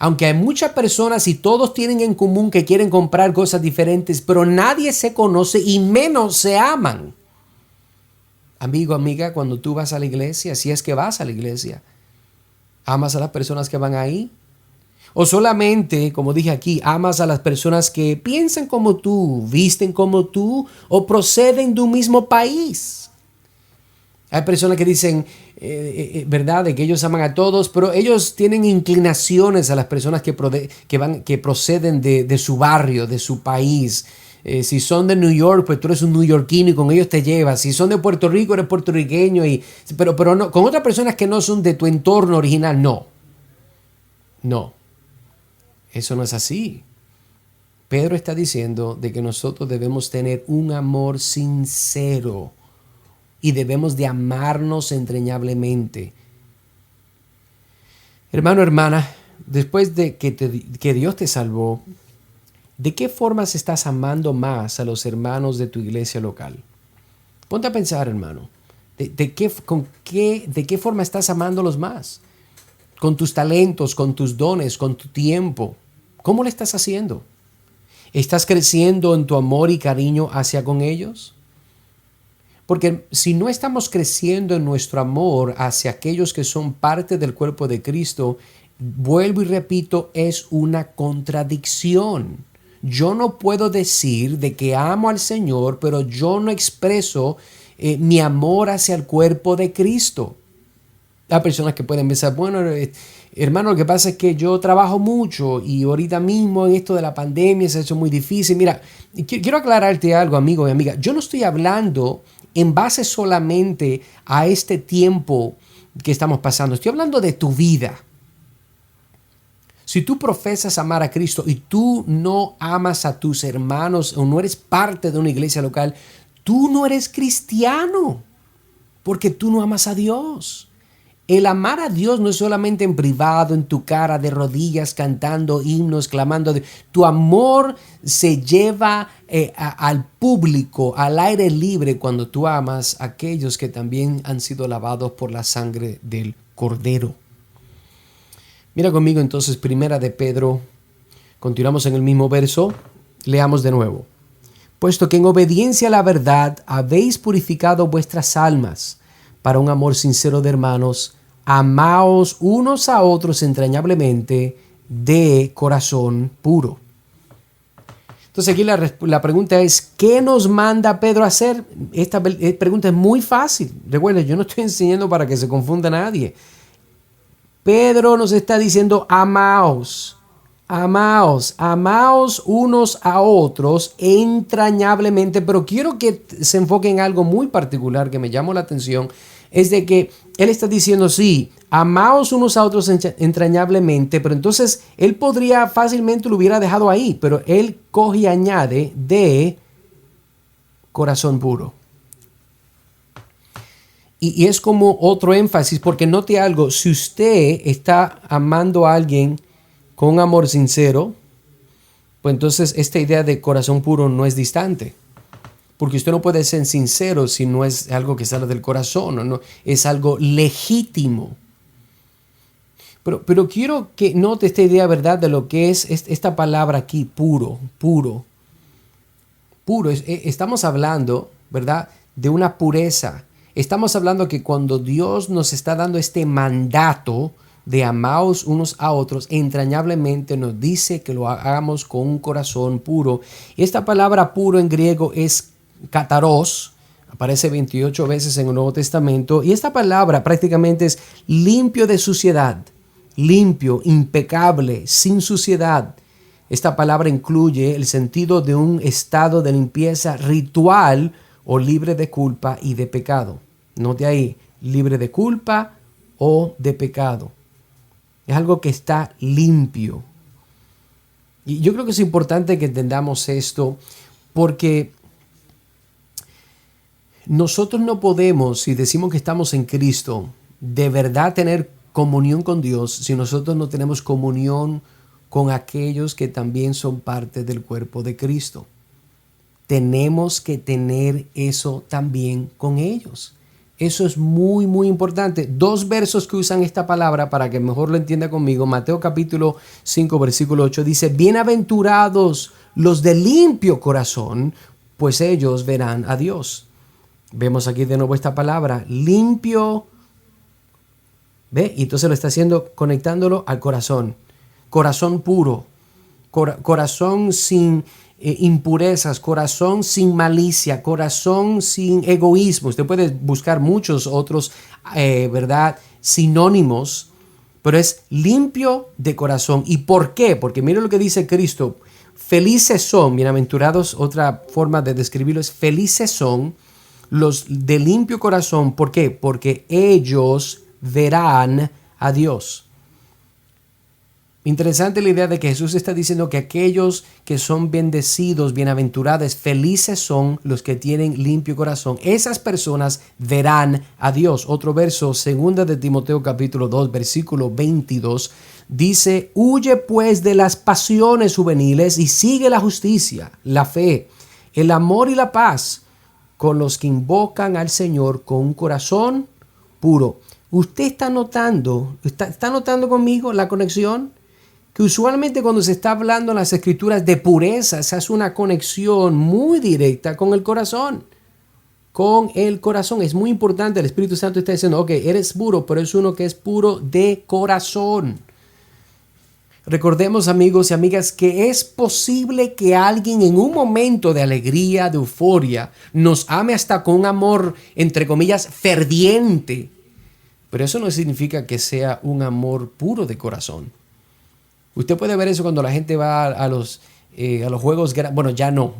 Aunque hay muchas personas y todos tienen en común que quieren comprar cosas diferentes, pero nadie se conoce y menos se aman. Amigo, amiga, cuando tú vas a la iglesia, si es que vas a la iglesia, ¿amas a las personas que van ahí? O solamente, como dije aquí, amas a las personas que piensan como tú, visten como tú o proceden de un mismo país. Hay personas que dicen, ¿verdad?, de que ellos aman a todos, pero ellos tienen inclinaciones a las personas que proceden de su barrio, de su país. Si son de New York, pues tú eres un neoyorquino y con ellos te llevas. Si son de Puerto Rico, eres puertorriqueño. Pero no, con otras personas que no son de tu entorno original, no. No, eso no es así. Pedro está diciendo de que nosotros debemos tener un amor sincero y debemos de amarnos entrañablemente. Hermano, hermana, después de que Dios te salvó, ¿de qué formas estás amando más a los hermanos de tu iglesia local? Ponte a pensar, hermano. ¿De qué forma estás amándolos más? ¿Con tus talentos, con tus dones, con tu tiempo? ¿Cómo lo estás haciendo? ¿Estás creciendo en tu amor y cariño hacia con ellos? Porque si no estamos creciendo en nuestro amor hacia aquellos que son parte del cuerpo de Cristo, vuelvo y repito, es una contradicción. Yo no puedo decir de que amo al Señor, pero yo no expreso mi amor hacia el cuerpo de Cristo. Hay personas que pueden pensar, bueno, hermano, lo que pasa es que yo trabajo mucho y ahorita mismo en esto de la pandemia se ha hecho muy difícil. Mira, quiero aclararte algo, amigo y amiga. Yo no estoy hablando en base solamente a este tiempo que estamos pasando. Estoy hablando de tu vida. Si tú profesas amar a Cristo y tú no amas a tus hermanos o no eres parte de una iglesia local, tú no eres cristiano porque tú no amas a Dios. El amar a Dios no es solamente en privado, en tu cara, de rodillas, cantando himnos, clamando. Tu amor se lleva al público, al aire libre, cuando tú amas a aquellos que también han sido lavados por la sangre del Cordero. Mira conmigo entonces, Primera de Pedro. Continuamos en el mismo verso. Leamos de nuevo. Puesto que en obediencia a la verdad habéis purificado vuestras almas para un amor sincero de hermanos, amaos unos a otros entrañablemente de corazón puro. Entonces aquí la pregunta es, ¿qué nos manda Pedro a hacer? Esta pregunta es muy fácil. Recuerda, yo no estoy enseñando para que se confunda nadie. Pedro nos está diciendo, amaos unos a otros entrañablemente, pero quiero que se enfoque en algo muy particular que me llamó la atención, es de que él está diciendo, sí, amaos unos a otros entrañablemente, pero entonces él podría fácilmente lo hubiera dejado ahí, pero él coge y añade de corazón puro. Y es como otro énfasis, porque note algo, si usted está amando a alguien con amor sincero, pues entonces esta idea de corazón puro no es distante. Porque usted no puede ser sincero si no es algo que sale del corazón, no, es algo legítimo. Pero quiero que note esta idea, ¿verdad?, de lo que es esta palabra aquí, puro. Estamos hablando, ¿verdad?, de una pureza. Estamos hablando que cuando Dios nos está dando este mandato de amaos unos a otros entrañablemente, nos dice que lo hagamos con un corazón puro. Y esta palabra puro en griego es kataros, aparece 28 veces en el Nuevo Testamento, y esta palabra prácticamente es limpio de suciedad, limpio, impecable, sin suciedad. Esta palabra incluye el sentido de un estado de limpieza ritual o libre de culpa y de pecado. Note ahí, libre de culpa o de pecado. Es algo que está limpio. Y yo creo que es importante que entendamos esto, porque nosotros no podemos, si decimos que estamos en Cristo, de verdad tener comunión con Dios si nosotros no tenemos comunión con aquellos que también son parte del cuerpo de Cristo. Tenemos que tener eso también con ellos. Eso es muy, muy importante. 2 versos que usan esta palabra para que mejor lo entienda conmigo. Mateo capítulo 5, versículo 8 dice, bienaventurados los de limpio corazón, pues ellos verán a Dios. Vemos aquí de nuevo esta palabra, limpio. ¿Ve? Y entonces lo está haciendo conectándolo al corazón. Corazón puro. Corazón sin impurezas, corazón sin malicia, corazón sin egoísmo. Usted puede buscar muchos otros, ¿verdad?, sinónimos, pero es limpio de corazón. ¿Y por qué? Porque mire lo que dice Cristo. Felices son, bienaventurados, otra forma de describirlo es felices son los de limpio corazón. ¿Por qué? Porque ellos verán a Dios. Interesante la idea de que Jesús está diciendo que aquellos que son bendecidos, bienaventurados, felices son los que tienen limpio corazón. Esas personas verán a Dios. Otro verso, 2 de Timoteo capítulo 2, versículo 22, dice: huye pues de las pasiones juveniles y sigue la justicia, la fe, el amor y la paz con los que invocan al Señor con un corazón puro. ¿Usted está notando conmigo la conexión? Que usualmente cuando se está hablando en las escrituras de pureza, se hace una conexión muy directa con el corazón. Con el corazón. Es muy importante. El Espíritu Santo está diciendo, ok, eres puro, pero es uno que es puro de corazón. Recordemos, amigos y amigas, que es posible que alguien en un momento de alegría, de euforia, nos ame hasta con un amor, entre comillas, ferviente. Pero eso no significa que sea un amor puro de corazón. Usted puede ver eso cuando la gente va a los juegos, bueno, ya no,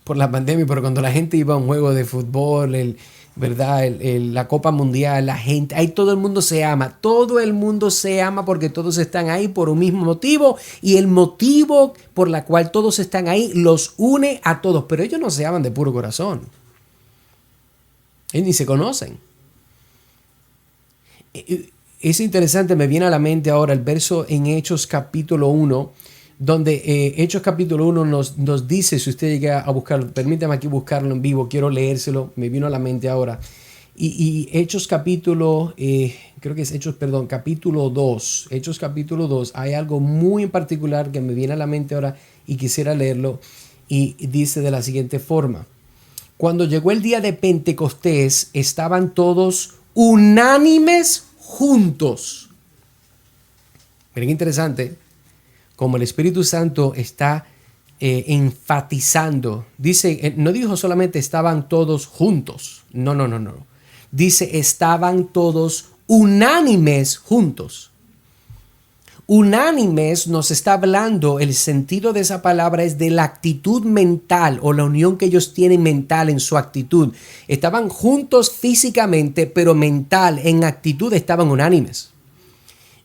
por la pandemia, pero cuando la gente iba a un juego de fútbol, ¿verdad? La Copa Mundial, la gente, ahí todo el mundo se ama porque todos están ahí por un mismo motivo, y el motivo por la cual todos están ahí los une a todos, pero ellos no se aman de puro corazón. Ellos ni se conocen. Es interesante, me viene a la mente ahora el verso en Hechos capítulo 1, donde Hechos capítulo 1 nos dice, si usted llega a buscarlo, permítame aquí buscarlo en vivo, quiero leérselo, me vino a la mente ahora. Y Hechos capítulo, capítulo 2, Hechos capítulo 2, hay algo muy en particular que me viene a la mente ahora y quisiera leerlo, y dice de la siguiente forma: cuando llegó el día de Pentecostés, estaban todos unánimes juntos. Miren qué interesante, como el Espíritu Santo está enfatizando. Dice, no dijo solamente estaban todos juntos. No. Dice estaban todos unánimes juntos. Unánimes nos está hablando, el sentido de esa palabra es de la actitud mental o la unión que ellos tienen mental en su actitud. Estaban juntos físicamente, pero mental, en actitud estaban unánimes.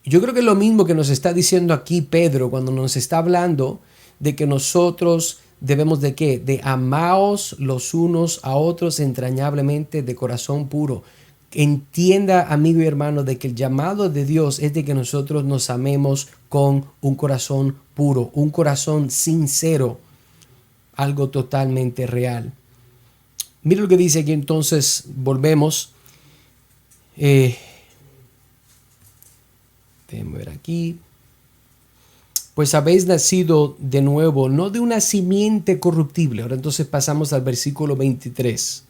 Yo creo que es lo mismo que nos está diciendo aquí Pedro cuando nos está hablando de que nosotros debemos de ¿qué? De amaos los unos a otros entrañablemente de corazón puro. Entienda, amigo y hermano, de que el llamado de Dios es de que nosotros nos amemos con un corazón puro, un corazón sincero, algo totalmente real. Mira lo que dice aquí, entonces volvemos. Déjenme ver aquí. Pues habéis nacido de nuevo, no de una simiente corruptible. Ahora entonces pasamos al versículo 23.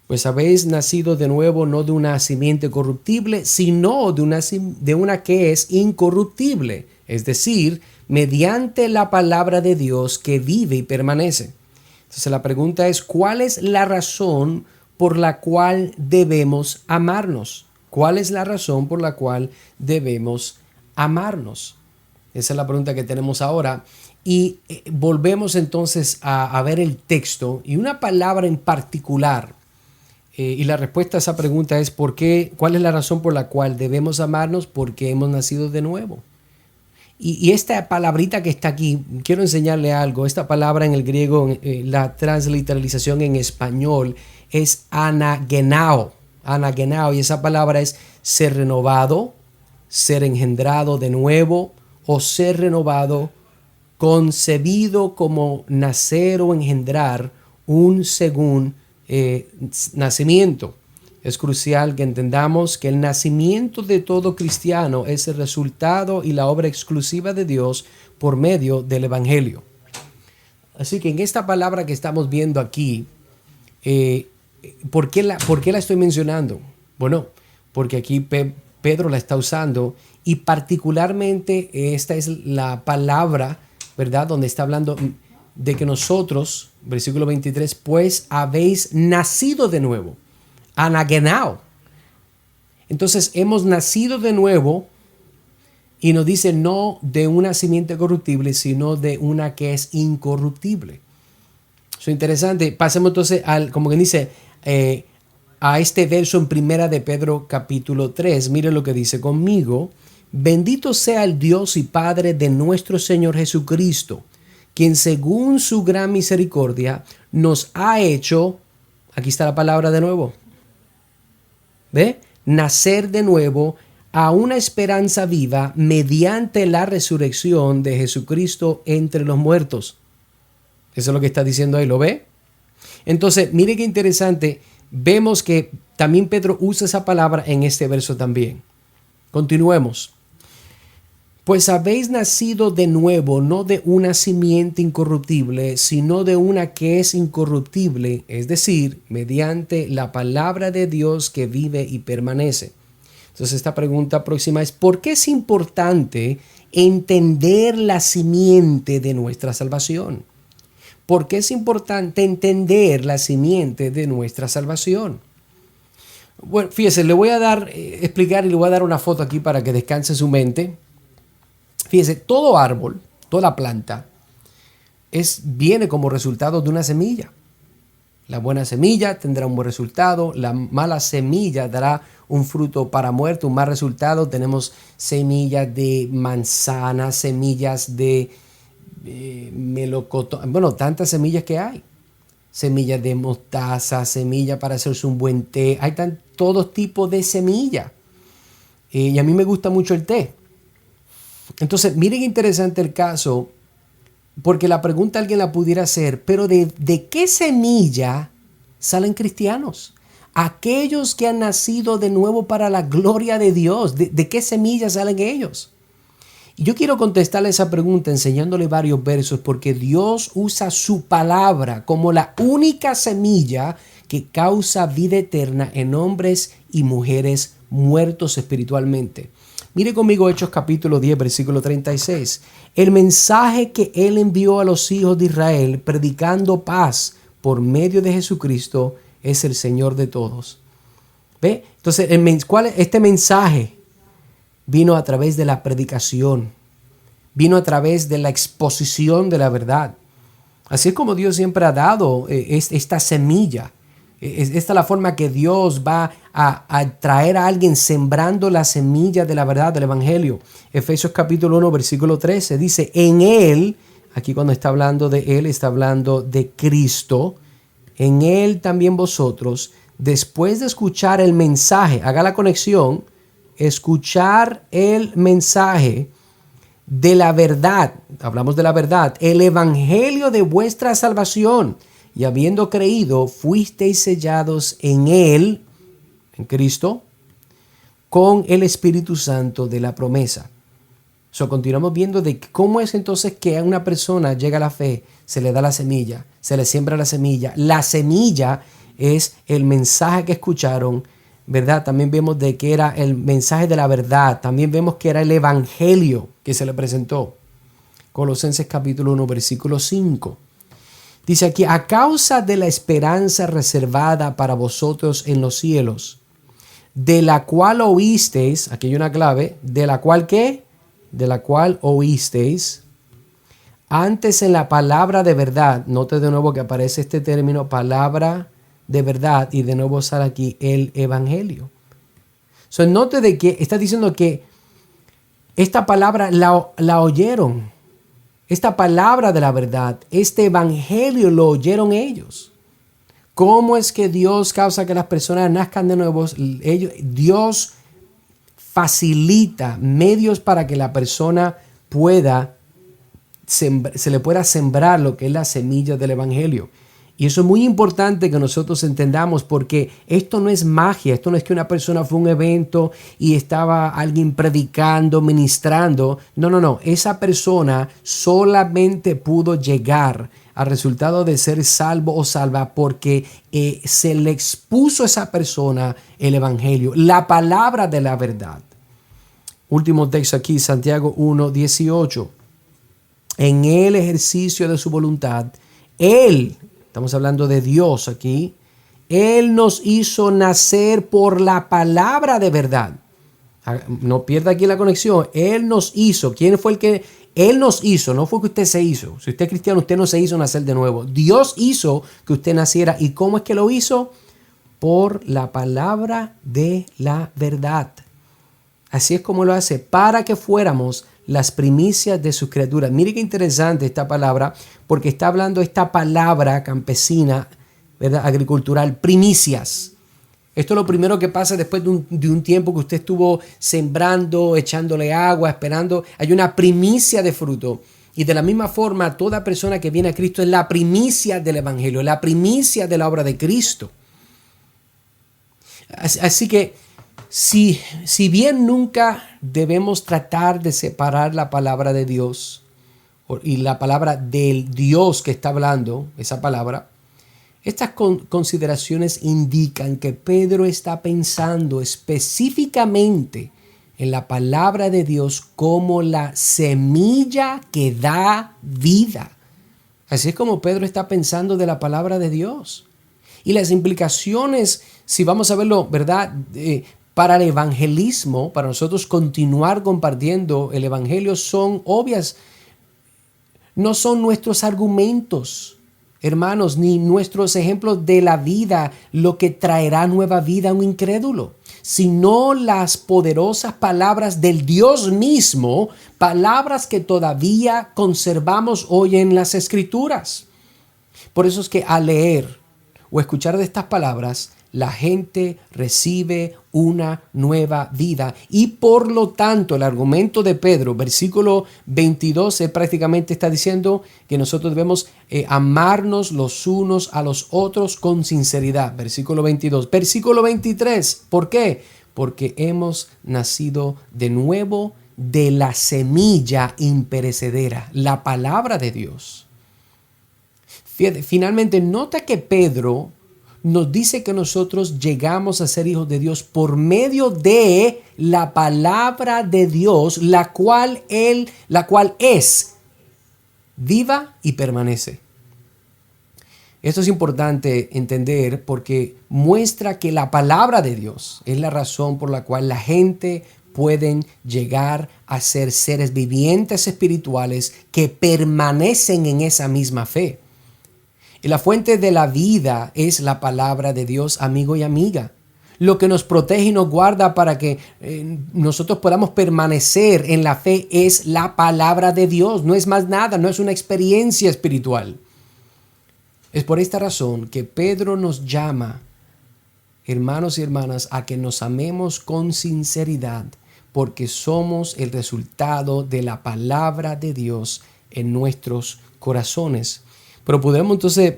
Pues habéis nacido de nuevo, no de una simiente corruptible, sino de una que es incorruptible, es decir, mediante la palabra de Dios que vive y permanece. Entonces la pregunta es, ¿cuál es la razón por la cual debemos amarnos? ¿Cuál es la razón por la cual debemos amarnos? Esa es la pregunta que tenemos ahora. Y volvemos entonces a ver el texto y una palabra en particular. Y la respuesta a esa pregunta es ¿por qué? ¿Cuál es la razón por la cual debemos amarnos? Porque hemos nacido de nuevo. Y esta palabrita que está aquí, quiero enseñarle algo. Esta palabra en el griego, la transliteralización en español es anagenao. Anagenao, y esa palabra es ser renovado, ser engendrado de nuevo o ser renovado, concebido como nacer o engendrar un segundo nacimiento. Es crucial que entendamos que el nacimiento de todo cristiano es el resultado y la obra exclusiva de Dios por medio del Evangelio. Así que en esta palabra que estamos viendo aquí, ¿por qué la estoy mencionando? Bueno, porque aquí Pedro la está usando y particularmente esta es la palabra, ¿verdad? Donde está hablando de que nosotros, versículo 23, pues habéis nacido de nuevo, anagenao. Entonces hemos nacido de nuevo y nos dice no de una simiente corruptible, sino de una que es incorruptible. Eso es interesante. Pasemos entonces como que dice, a este verso en primera de Pedro capítulo 3. Mire lo que dice conmigo. Bendito sea el Dios y Padre de nuestro Señor Jesucristo, quien según su gran misericordia nos ha hecho, aquí está la palabra de nuevo, ¿ve? Nacer de nuevo a una esperanza viva mediante la resurrección de Jesucristo entre los muertos. Eso es lo que está diciendo ahí, ¿lo ve? Entonces, mire qué interesante. Vemos que también Pedro usa esa palabra en este verso también. Continuemos. Pues habéis nacido de nuevo, no de una simiente incorruptible, sino de una que es incorruptible, es decir, mediante la palabra de Dios que vive y permanece. Entonces esta pregunta próxima es, ¿por qué es importante entender la simiente de nuestra salvación? ¿Por qué es importante entender la simiente de nuestra salvación? Bueno, fíjese, le voy a explicar y le voy a dar una foto aquí para que descanse su mente. Fíjese, todo árbol, toda planta, viene como resultado de una semilla. La buena semilla tendrá un buen resultado, la mala semilla dará un fruto para muerte, un mal resultado. Tenemos semillas de manzana, semillas de melocotón, bueno, tantas semillas que hay. Semillas de mostaza, semillas para hacerse un buen té. Hay todo tipo de semillas. Y a mí me gusta mucho el té. Entonces, miren qué interesante el caso, porque la pregunta alguien la pudiera hacer, pero ¿de qué semilla salen cristianos? Aquellos que han nacido de nuevo para la gloria de Dios, ¿de qué semilla salen ellos? Y yo quiero contestarle esa pregunta enseñándole varios versos, porque Dios usa su palabra como la única semilla que causa vida eterna en hombres y mujeres muertos espiritualmente. Mire conmigo Hechos capítulo 10, versículo 36. El mensaje que Él envió a los hijos de Israel, predicando paz por medio de Jesucristo, es el Señor de todos. ¿Ve? Entonces, este mensaje vino a través de la predicación, vino a través de la exposición de la verdad. Así es como Dios siempre ha dado esta semilla. Esta es la forma que Dios va a traer a alguien sembrando la semilla de la verdad del Evangelio. Efesios capítulo 1, versículo 13 dice, en Él, aquí cuando está hablando de Él, está hablando de Cristo, en Él también vosotros, después de escuchar el mensaje, haga la conexión, escuchar el mensaje de la verdad, hablamos de la verdad, el Evangelio de vuestra salvación, y habiendo creído, fuisteis sellados en Él, en Cristo, con el Espíritu Santo de la promesa. Continuamos viendo de cómo es entonces que a una persona llega a la fe, se le da la semilla, se le siembra la semilla. La semilla es el mensaje que escucharon, ¿verdad? También vemos de que era el mensaje de la verdad. También vemos que era el evangelio que se le presentó. Colosenses capítulo 1, versículo 5. Dice aquí, a causa de la esperanza reservada para vosotros en los cielos, de la cual oísteis, aquí hay una clave, de la cual ¿qué? De la cual oísteis antes en la palabra de verdad. Note de nuevo que aparece este término, palabra de verdad, y de nuevo sale aquí el evangelio. Note de que está diciendo que esta palabra la oyeron. Esta palabra de la verdad, este evangelio lo oyeron ellos. ¿Cómo es que Dios causa que las personas nazcan de nuevo? Dios facilita medios para que la persona se le pueda sembrar lo que es la semilla del evangelio. Y eso es muy importante que nosotros entendamos, porque esto no es magia, esto no es que una persona fue a un evento y estaba alguien predicando, ministrando. No. Esa persona solamente pudo llegar al resultado de ser salvo o salva porque se le expuso a esa persona el evangelio, la palabra de la verdad. Último texto aquí, Santiago 1:18. en el ejercicio de su voluntad, Él, estamos hablando de Dios aquí, Él nos hizo nacer por la palabra de verdad. No pierda aquí la conexión. Él nos hizo. ¿Quién fue el que? Él nos hizo, no fue que usted se hizo. Si usted es cristiano, usted no se hizo nacer de nuevo. Dios hizo que usted naciera. ¿Y cómo es que lo hizo? Por la palabra de la verdad. Así es como lo hace, para que fuéramos las primicias de sus criaturas. Mire qué interesante esta palabra, porque está hablando esta palabra campesina, ¿verdad? Agricultural, primicias. Esto es lo primero que pasa después de un tiempo que usted estuvo sembrando, echándole agua, esperando. Hay una primicia de fruto. Y de la misma forma, toda persona que viene a Cristo es la primicia del Evangelio, la primicia de la obra de Cristo. Así que, si bien nunca debemos tratar de separar la palabra de Dios y la palabra del Dios que está hablando, esa palabra, estas consideraciones indican que Pedro está pensando específicamente en la palabra de Dios como la semilla que da vida. Así es como Pedro está pensando de la palabra de Dios. Y las implicaciones, si vamos a verlo, ¿verdad? Para el evangelismo, para nosotros continuar compartiendo el evangelio, son obvias. No son nuestros argumentos, hermanos, ni nuestros ejemplos de la vida lo que traerá nueva vida a un incrédulo, sino las poderosas palabras del Dios mismo, palabras que todavía conservamos hoy en las Escrituras. Por eso es que al leer o escuchar de estas palabras, la gente recibe una nueva vida. Y por lo tanto, el argumento de Pedro, versículo 22, él prácticamente está diciendo que nosotros debemos amarnos los unos a los otros con sinceridad. Versículo 22. Versículo 23. ¿Por qué? Porque hemos nacido de nuevo de la semilla imperecedera, la palabra de Dios. Finalmente, nota que Pedro nos dice que nosotros llegamos a ser hijos de Dios por medio de la palabra de Dios, la cual es viva y permanece. Esto es importante entender porque muestra que la palabra de Dios es la razón por la cual la gente pueden llegar a ser seres vivientes espirituales que permanecen en esa misma fe. Y la fuente de la vida es la palabra de Dios, amigo y amiga. Lo que nos protege y nos guarda para que nosotros podamos permanecer en la fe es la palabra de Dios. No es más nada, no es una experiencia espiritual. Es por esta razón que Pedro nos llama, hermanos y hermanas, a que nos amemos con sinceridad, porque somos el resultado de la palabra de Dios en nuestros corazones. Pero podemos entonces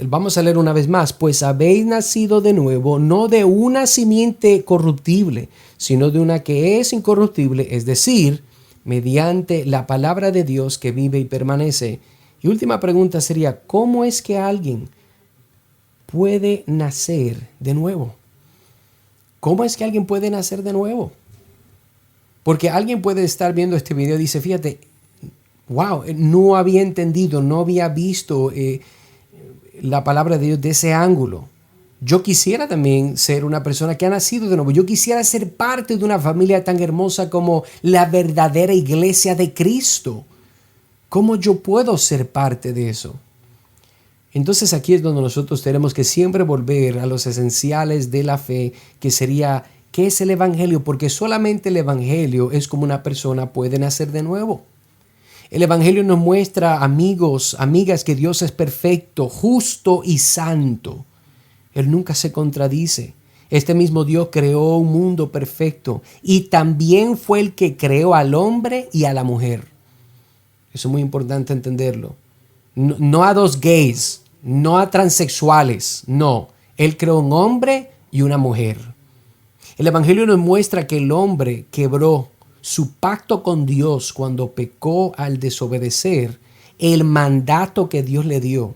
vamos a leer una vez más, pues habéis nacido de nuevo, no de una simiente corruptible, sino de una que es incorruptible, es decir, mediante la palabra de Dios que vive y permanece. Y última pregunta sería, ¿cómo es que alguien puede nacer de nuevo? ¿Cómo es que alguien puede nacer de nuevo? Porque alguien puede estar viendo este video y dice, fíjate, wow, no había entendido, no había visto la palabra de Dios de ese ángulo. Yo quisiera también ser una persona que ha nacido de nuevo. Yo quisiera ser parte de una familia tan hermosa como la verdadera iglesia de Cristo. ¿Cómo yo puedo ser parte de eso? Entonces aquí es donde nosotros tenemos que siempre volver a los esenciales de la fe, que sería, ¿qué es el Evangelio? Porque solamente el Evangelio es como una persona puede nacer de nuevo. El Evangelio nos muestra, amigos, amigas, que Dios es perfecto, justo y santo. Él nunca se contradice. Este mismo Dios creó un mundo perfecto y también fue el que creó al hombre y a la mujer. Eso es muy importante entenderlo. No a dos gays, no a transexuales, no. Él creó un hombre y una mujer. El Evangelio nos muestra que el hombre quebró su pacto con Dios cuando pecó al desobedecer el mandato que Dios le dio.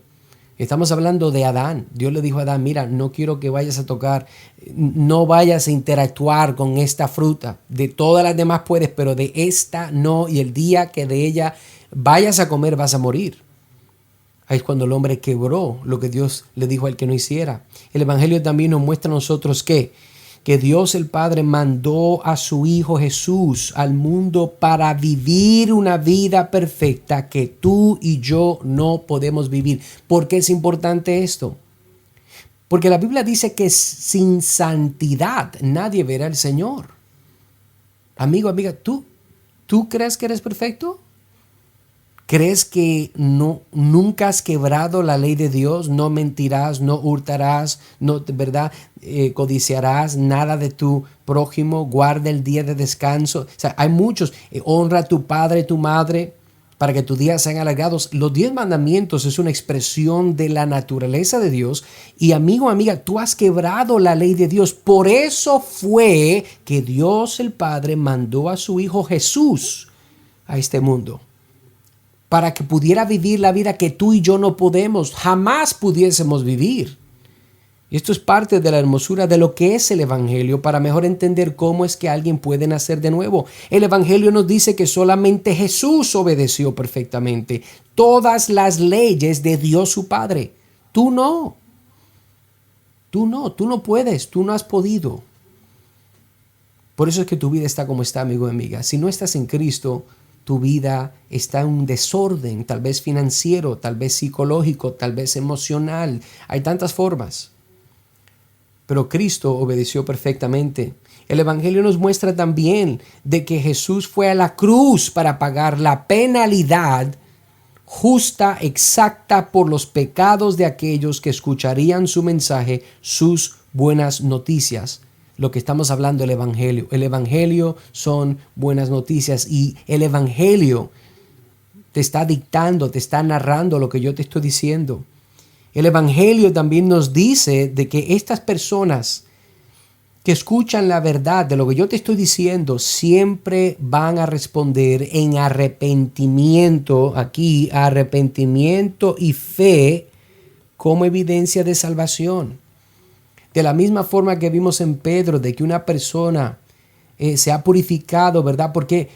Estamos hablando de Adán. Dios le dijo a Adán, mira, no quiero que vayas a tocar, no vayas a interactuar con esta fruta. De todas las demás puedes, pero de esta no. Y el día que de ella vayas a comer, vas a morir. Ahí es cuando el hombre quebró lo que Dios le dijo a él que no hiciera. El Evangelio también nos muestra a nosotros que Dios el Padre mandó a su Hijo Jesús al mundo para vivir una vida perfecta que tú y yo no podemos vivir. ¿Por qué es importante esto? Porque la Biblia dice que sin santidad nadie verá al Señor. Amigo, amiga, ¿tú crees que eres perfecto? ¿Crees que nunca has quebrado la ley de Dios? No mentirás, no hurtarás, no, ¿verdad? Codiciarás nada de tu prójimo, guarda el día de descanso. O sea, hay muchos. Honra a tu padre y tu madre para que tus días sean alargados. Los 10 mandamientos es una expresión de la naturaleza de Dios. Y amigo, amiga, tú has quebrado la ley de Dios. Por eso fue que Dios el Padre mandó a su Hijo Jesús a este mundo, para que pudiera vivir la vida que tú y yo no podemos, jamás pudiésemos vivir. Y esto es parte de la hermosura de lo que es el Evangelio, para mejor entender cómo es que alguien puede nacer de nuevo. El Evangelio nos dice que solamente Jesús obedeció perfectamente todas las leyes de Dios su Padre. Tú no. Tú no puedes, tú no has podido. Por eso es que tu vida está como está, amigo y amiga. Si no estás en Cristo, tu vida está en un desorden, tal vez financiero, tal vez psicológico, tal vez emocional. Hay tantas formas. Pero Cristo obedeció perfectamente. El Evangelio nos muestra también de que Jesús fue a la cruz para pagar la penalidad justa, exacta por los pecados de aquellos que escucharían su mensaje, sus buenas noticias. Lo que estamos hablando del Evangelio. El Evangelio son buenas noticias y el Evangelio te está dictando, te está narrando lo que yo te estoy diciendo. El Evangelio también nos dice de que estas personas que escuchan la verdad de lo que yo te estoy diciendo siempre van a responder en arrepentimiento, aquí arrepentimiento y fe como evidencia de salvación. De la misma forma que vimos en Pedro, de que una persona se ha purificado, ¿verdad? Porque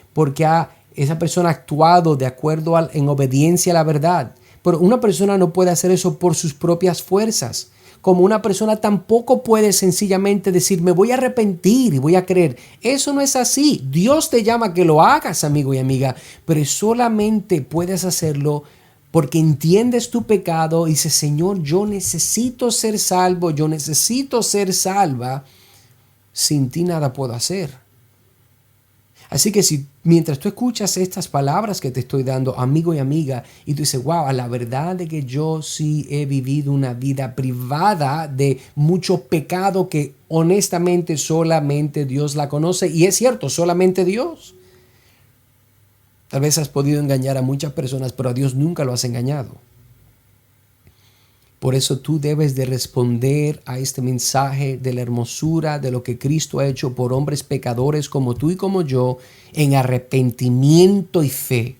esa persona ha actuado de acuerdo en obediencia a la verdad. Pero una persona no puede hacer eso por sus propias fuerzas. Como una persona tampoco puede sencillamente decir, me voy a arrepentir y voy a creer. Eso no es así. Dios te llama a que lo hagas, amigo y amiga, pero solamente puedes hacerlo porque entiendes tu pecado y dices, Señor, yo necesito ser salvo, yo necesito ser salva. Sin ti nada puedo hacer. Así que si mientras tú escuchas estas palabras que te estoy dando, amigo y amiga, y tú dices, wow, la verdad de que yo sí he vivido una vida privada de mucho pecado que honestamente solamente Dios la conoce. Y es cierto, solamente Dios. Tal vez has podido engañar a muchas personas, pero a Dios nunca lo has engañado. Por eso tú debes de responder a este mensaje de la hermosura de lo que Cristo ha hecho por hombres pecadores como tú y como yo, en arrepentimiento y fe.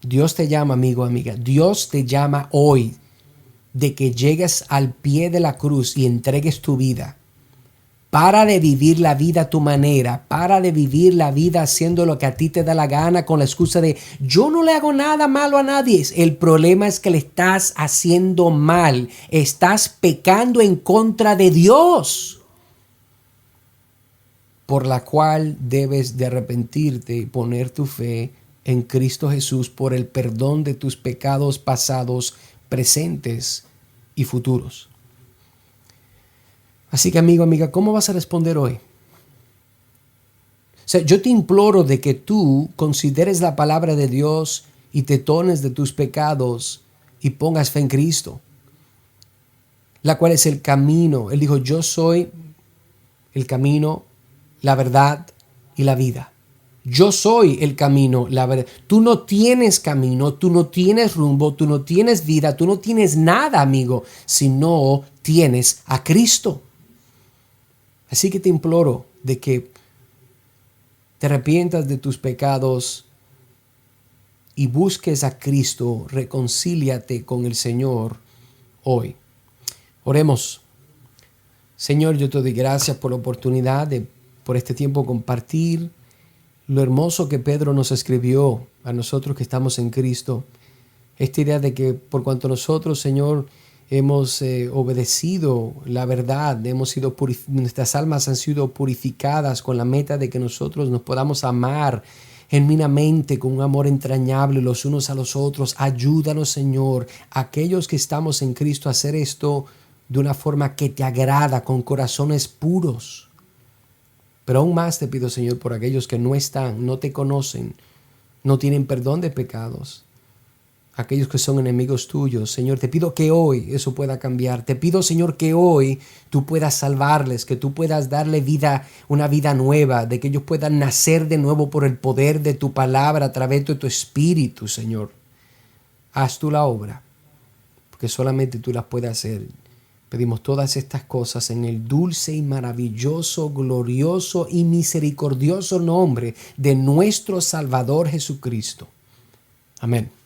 Dios te llama, amigo, amiga. Dios te llama hoy de que llegues al pie de la cruz y entregues tu vida. Para de vivir la vida a tu manera, para de vivir la vida haciendo lo que a ti te da la gana con la excusa de yo no le hago nada malo a nadie. El problema es que le estás haciendo mal, estás pecando en contra de Dios, por la cual debes de arrepentirte y poner tu fe en Cristo Jesús por el perdón de tus pecados pasados, presentes y futuros. Así que amigo, amiga, ¿cómo vas a responder hoy? O sea, yo te imploro de que tú consideres la palabra de Dios y te tornes de tus pecados y pongas fe en Cristo, la cual es el camino. Él dijo, yo soy el camino, la verdad y la vida. Yo soy el camino, la verdad. Tú no tienes camino, tú no tienes rumbo, tú no tienes vida, tú no tienes nada, amigo, si no tienes a Cristo. Así que te imploro de que te arrepientas de tus pecados y busques a Cristo, reconcíliate con el Señor hoy. Oremos. Señor, yo te doy gracias por la oportunidad por este tiempo compartir lo hermoso que Pedro nos escribió a nosotros que estamos en Cristo. Esta idea de que por cuanto nosotros, Señor, hemos obedecido la verdad, nuestras almas han sido purificadas con la meta de que nosotros nos podamos amar genuinamente con un amor entrañable los unos a los otros. Ayúdanos, Señor, aquellos que estamos en Cristo, a hacer esto de una forma que te agrada, con corazones puros. Pero aún más te pido, Señor, por aquellos que no están, no te conocen, no tienen perdón de pecados, aquellos que son enemigos tuyos. Señor, te pido que hoy eso pueda cambiar. Te pido, Señor, que hoy tú puedas salvarles, que tú puedas darle vida, una vida nueva, de que ellos puedan nacer de nuevo por el poder de tu palabra a través de tu Espíritu, Señor. Haz tú la obra, porque solamente tú las puedes hacer. Pedimos todas estas cosas en el dulce y maravilloso, glorioso y misericordioso nombre de nuestro Salvador Jesucristo. Amén.